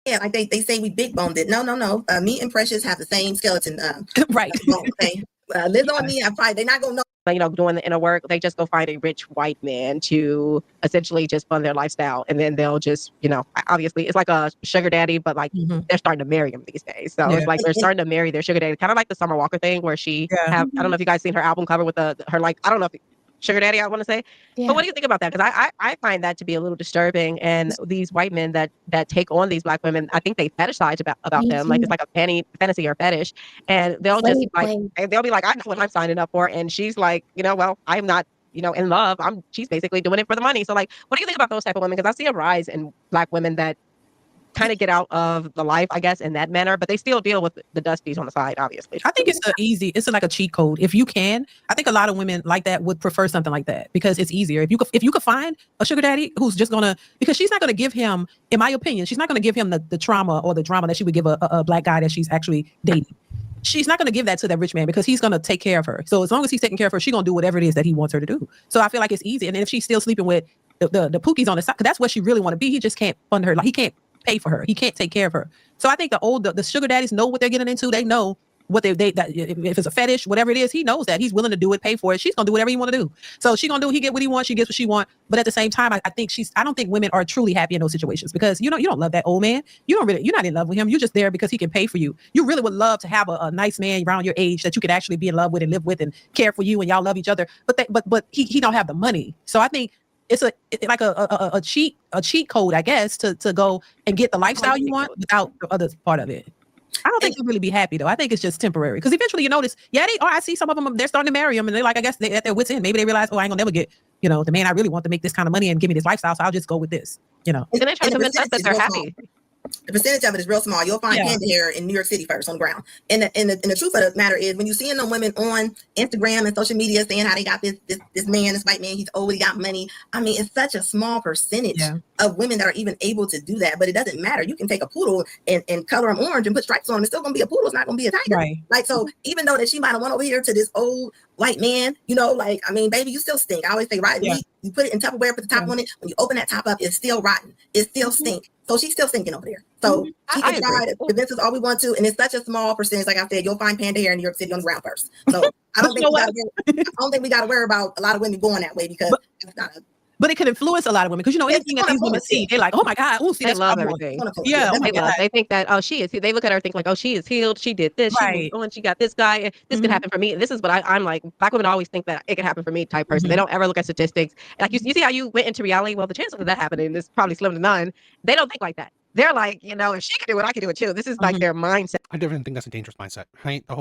Yeah, like they say we big boned it. No. Me and Precious have the same skeleton. Right. Bone, okay. Lizzo and me, they're not gonna know. Doing the inner work, they just go find a rich white man to essentially just fund their lifestyle. And then they'll just, obviously it's like a sugar daddy, but like they're starting to marry him these days. So it's like they're starting to marry their sugar daddy, kind of like the Summer Walker thing where she I don't know if you guys seen her album cover with her, like, I don't know if sugar daddy, I want to say. Yeah. But what do you think about that? Because I find that to be a little disturbing. And these white men that take on these black women, I think they fetishize about Me them. too. Like it's like a fantasy or fetish. And they'll just Slave play. they'll be like, I know what I'm signing up for. And she's like, well, I'm not, in love. She's basically doing it for the money. So like, what do you think about those type of women? Because I see a rise in black women that kind of get out of the life, I guess, in that manner, but they still deal with the dusties on the side, obviously. I think it's like a cheat code. If you can, I think a lot of women like that would prefer something like that because it's easier. If you could find a sugar daddy who's just because she's not gonna give him, in my opinion, she's not gonna give him the trauma or the drama that she would give a black guy that she's actually dating. She's not going to give that to that rich man because he's going to take care of her. So as long as he's taking care of her, she's going to do whatever it is that he wants her to do. So I feel like it's easy. And then if she's still sleeping with the pookies on the side, because that's what she really want to be. He just can't fund her. Like he can't pay for her. He can't take care of her. So I think the sugar daddies know what they're getting into. They know what that if it's a fetish, whatever it is, he knows that he's willing to do it, pay for it. She's gonna do whatever he want to do. So she gonna do. He get what he wants. She gets what she wants. But at the same time, I don't think women are truly happy in those situations because you don't love that old man. You're not in love with him. You're just there because he can pay for you. You really would love to have a nice man around your age that you could actually be in love with and live with and care for you and y'all love each other. But he don't have the money. So I think it's like a cheat code, I guess, to go and get the lifestyle you want without the other part of it. I don't think they'll really be happy though. I think it's just temporary because eventually you notice, I see some of them, they're starting to marry him and they're like, I guess they at their wits end. Maybe they realize, I ain't gonna never get, the man I really want to make this kind of money and give me this lifestyle. So I'll just go with this, And they try to convince us that they're happy. The percentage of it is real small. You'll find panda hair in New York City first on the ground. And the truth of the matter is when you're seeing them women on Instagram and social media saying how they got this man, this white man, he's old, he got money. I mean, it's such a small percentage of women that are even able to do that. But it doesn't matter. You can take a poodle and color him orange and put stripes on him. It's still gonna be a poodle. It's not gonna be a tiger. Right. Like, so even though that she might have went over here to this old white man, baby, you still stink. I always say rotten meat. You put it in Tupperware, put the top on it. When you open that top up, it's still rotten. It still stink. So she's still stinking over there. So she can try to convince us all we want to, and it's such a small percentage. Like I said, you'll find panda hair in New York City on the ground first. So I don't think we got to worry about a lot of women going that way because it's not a. But it can influence a lot of women because anything that these women see, they're like, oh my God, see, they love everything. Yeah, oh my God. They think that she is. They look at her and think like, she is healed. She did this. She moved on. She got this guy. This could happen for me. And this is what I'm like. Black women always think that it could happen for me type person. They don't ever look at statistics. Like you see how you went into reality. Well, the chances of that happening is probably slim to none. They don't think like that. They're like, if she can do it, I can do it too. This is like their mindset. I definitely think that's a dangerous mindset, right? The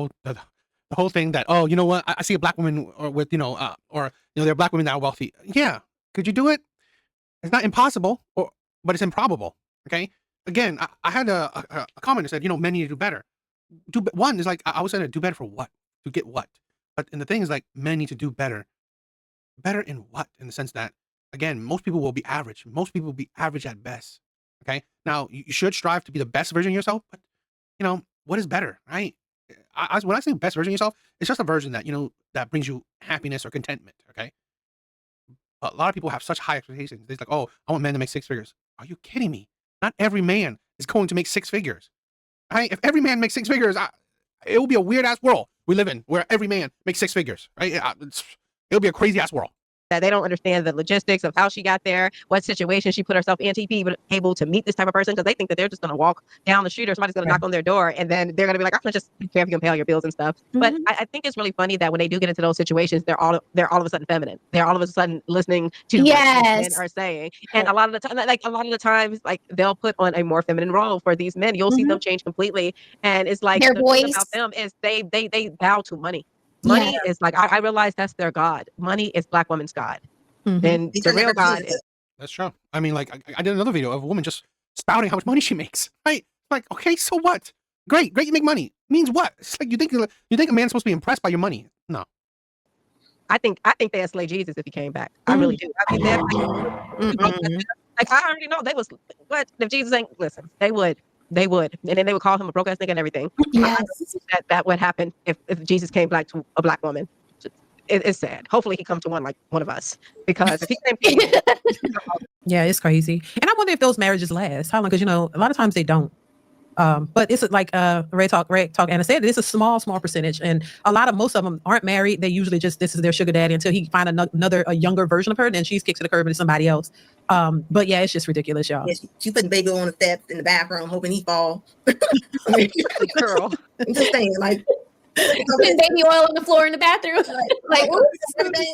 whole thing that, you know what? I see a black woman with, there are black women that are wealthy. Yeah. Could you do it? It's not impossible, but it's improbable. Okay. Again, I had a comment that said, men need to do better. One is like, I was saying do better for what? To get what? And the thing is like, men need to do better. Better in what? In the sense that, again, most people will be average. Most people will be average at best. Okay. Now you should strive to be the best version of yourself, but what is better, right? When I say best version of yourself, it's just a version that, that brings you happiness or contentment. Okay. A lot of people have such high expectations. They're like, I want men to make six figures. Are you kidding me? Not every man is going to make six figures. Right? If every man makes six figures, it will be a weird ass world we live in where every man makes six figures. Right? It'll be a crazy ass world. That they don't understand the logistics of how she got there, what situation she put herself in to be able to meet this type of person, because they think that they're just going to walk down the street or somebody's going to knock on their door and then they're going to be like, I'm going to just care if you can pay all your bills and stuff. But I think it's really funny that when they do get into those situations, they're all of a sudden feminine. They're all of a sudden listening to what men are saying. And a lot of the times, like they'll put on a more feminine role for these men. You'll see them change completely. And it's like their the voice thing about them is they bow to money. Money is like, I realize that's their God. Money is black women's God. And the real God is. That's true. I mean, like, I did another video of a woman just spouting how much money she makes. Right? Like, okay, so what? Great, you make money. Means what? It's like you think a man's supposed to be impressed by your money. No. I think they'd slay Jesus if he came back. I really do. I mean, like I already know they was what if Jesus ain't listen. They would. And then they would call him a broke ass nigga and everything. Yes. That would happen if Jesus came back to a black woman. It's sad. Hopefully he comes to one of us, because if he came to yeah, it's crazy. And I wonder if those marriages last. How long? Because a lot of times they don't. But it's like Ray Talk Anna said, it's a small percentage, and most of them aren't married. They usually just, this is their sugar daddy until he find a younger version of her, then she's kicked to the curb into somebody else. But yeah, it's just ridiculous, y'all. Yeah, she putting baby on the steps in the bathroom, hoping he fall. I mean, Girl. I'm just saying, like, Putting baby oil on the floor in the bathroom. Like,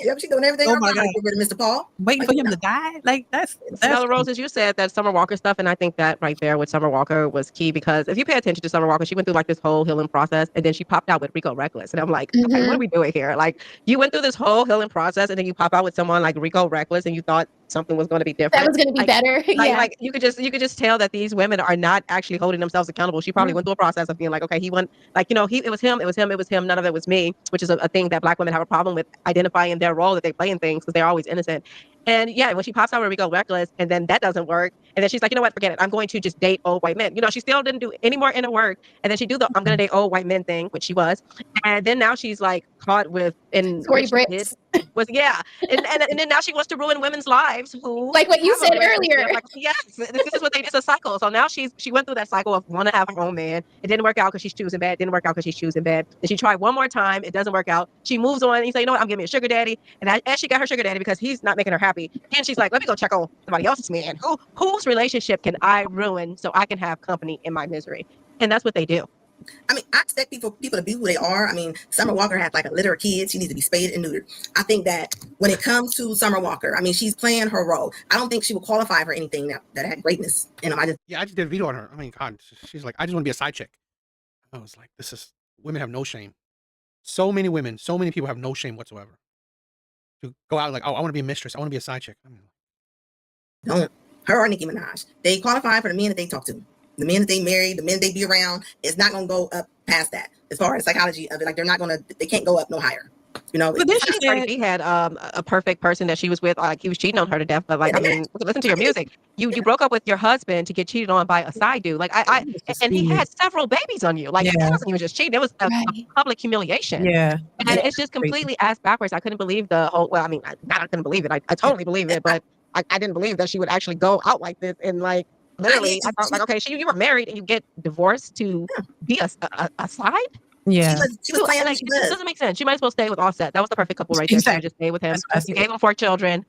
yep, she's doing everything. Oh my to God. get rid of Mr. Paul. Waiting for him to die? Like, that's Smell Roses, you said that Summer Walker stuff, and I think that right there with Summer Walker was key, because if you pay attention to Summer Walker, she went through like this whole healing process, and then she popped out with Rico Reckless, and I'm like, okay, what are we doing here? Like, you went through this whole healing process, and then you pop out with someone like Rico Reckless, and you thought something was going to be different. that was going to be better. Yeah. Like you could just tell that these women are not actually holding themselves accountable. She probably went through a process of being like, okay, he went, like, you know, it was him, none of it was me, which is a thing that Black women have a problem with, identifying their role that they play in things, because they're always innocent. And yeah, when she pops out with Rico Reckless, and then that doesn't work, and then she's like, you know what, forget it, I'm going to just date old white men. You know, she still didn't do any more inner work, and then she do the I'm gonna date old white men thing, which she was, and then now she's like caught with Tory Bricks. and then now she wants to ruin women's lives, who, Like what you have a said relationship. earlier. Like, yes, this is what it's a cycle. So now she went through that cycle of want to have her own man. It didn't work out because she's choosing bad. Didn't work out because she's choosing bad. Then she tried one more time. It doesn't work out. She moves on. And you say, you know what? I'm giving me a sugar daddy. And she got her sugar daddy because he's not making her happy. And she's like, let me go check on somebody else's man. Whose relationship can I ruin so I can have company in my misery? And that's what they do. I mean, I expect people to be who they are. I mean, Summer Walker has like a litter of kids. She needs to be spayed and neutered. I think that when it comes to Summer Walker, I mean, she's playing her role. I don't think she will qualify for anything that had greatness in them. I just did a video on her. I mean, God, she's like, I just want to be a side chick. I was like, women have no shame. So many women, so many people have no shame whatsoever to go out like, oh, I want to be a mistress. I want to be a side chick. I mean, don't. Her or Nicki Minaj, they qualify for the men that they talk to. The men that they marry, the men they be around, it's not going to go up past that. As far as psychology of it, like they can't go up no higher. You know, but then she said he had a perfect person that she was with, like he was cheating on her to death. But like, I mean, listen to your music. You broke up with your husband to get cheated on by a side dude. Like and he had several babies on you. Like it wasn't even just cheating; it was a public humiliation. Yeah, and it's just completely ass backwards. I couldn't believe the whole. Well, I mean, I couldn't believe it. I totally believe it, but I didn't believe that she would actually go out like this and like. Literally, I thought like, okay, you were married and you get divorced to be a side. Yeah, she was playing like, it doesn't make sense. She might as well stay with Offset. That was the perfect couple right there. Exactly. She just stay with him. You gave him 4 children.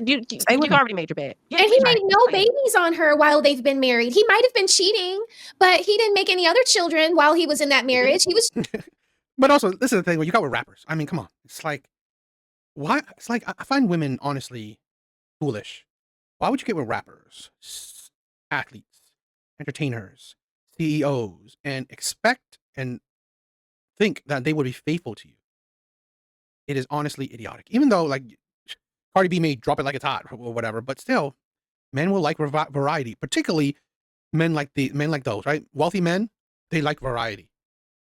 You already made your bed. Yeah, and he made no babies on her while they've been married. He might have been cheating, but he didn't make any other children while he was in that marriage. He was. But also, this is the thing. When you got with rappers, I mean, come on. It's like, why? It's like I find women honestly foolish. Why would you get with rappers? Athletes, entertainers, CEOs, and expect and think that they would be faithful to you. It is honestly idiotic. Even though, like, Cardi B may drop it like it's hot or whatever, but still, men will like variety. Particularly men like those, right? Wealthy men, they like variety.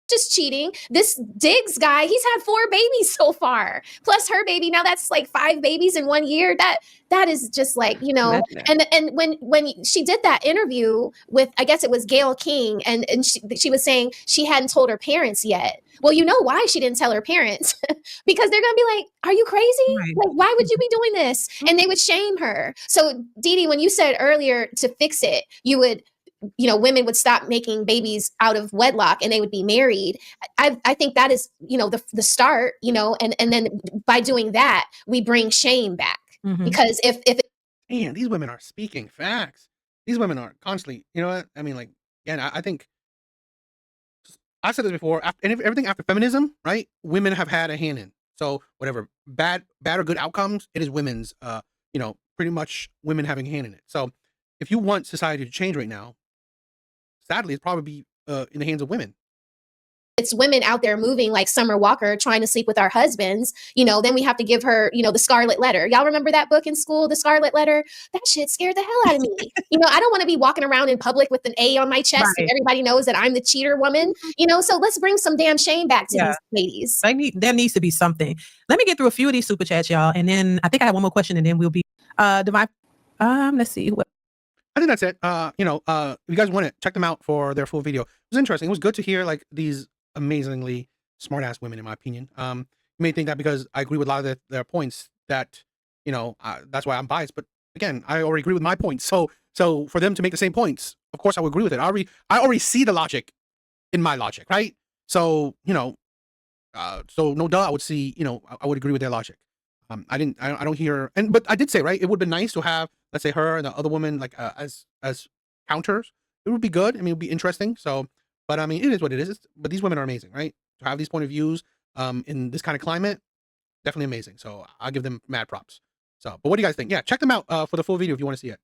Just cheating. This Diggs guy, he's had 4 babies so far, plus her baby. Now that's like 5 babies in 1 year. That is just like, you know. And when she did that interview with, I guess it was Gayle King, and she was saying she hadn't told her parents yet. Well, you know why she didn't tell her parents? Because they're gonna be like, "Are you crazy? Right. Like, why would you be doing this?" And they would shame her. So, Dee, when you said earlier to fix it, you would. You know, women would stop making babies out of wedlock and they would be married. I think that is, you know, the start, you know, and then by doing that, we bring shame back. Because if man, these women are speaking facts. These women are constantly, you know what? I mean, like, yeah, I think I said this before, everything after feminism, right? Women have had a hand in. So whatever bad or good outcomes, it is women's, you know, pretty much women having a hand in it. So if you want society to change right now, sadly, it's probably in the hands of women. It's women out there moving like Summer Walker, trying to sleep with our husbands, you know, then we have to give her, you know, the Scarlet Letter. Y'all remember that book in school, The Scarlet Letter? That shit scared the hell out of me. You know, I don't want to be walking around in public with an A on my chest and everybody knows that I'm the cheater woman, you know, so let's bring some damn shame back to these ladies. There needs to be something. Let me get through a few of these super chats, y'all. And then I think I have one more question and then we'll be, let's see. I think that's it. You know, if you guys want it, check them out for their full video. It was interesting. It was good to hear like these amazingly smart ass women, in my opinion. You may think that because I agree with a lot of their points that, you know, that's why I'm biased. But again, I already agree with my points. So for them to make the same points, of course I would agree with it. I already see the logic in my logic, right? So, so no doubt I would see, I would agree with their logic. I don't hear, but I did say, right, it would be nice to have, let's say, her and the other woman, like, as counters. It would be good. I mean, it would be interesting. So, but I mean, it is what it is. But these women are amazing, right? To have these point of views, in this kind of climate, definitely amazing. So I'll give them mad props. So, but what do you guys think? Yeah, check them out, for the full video if you want to see it.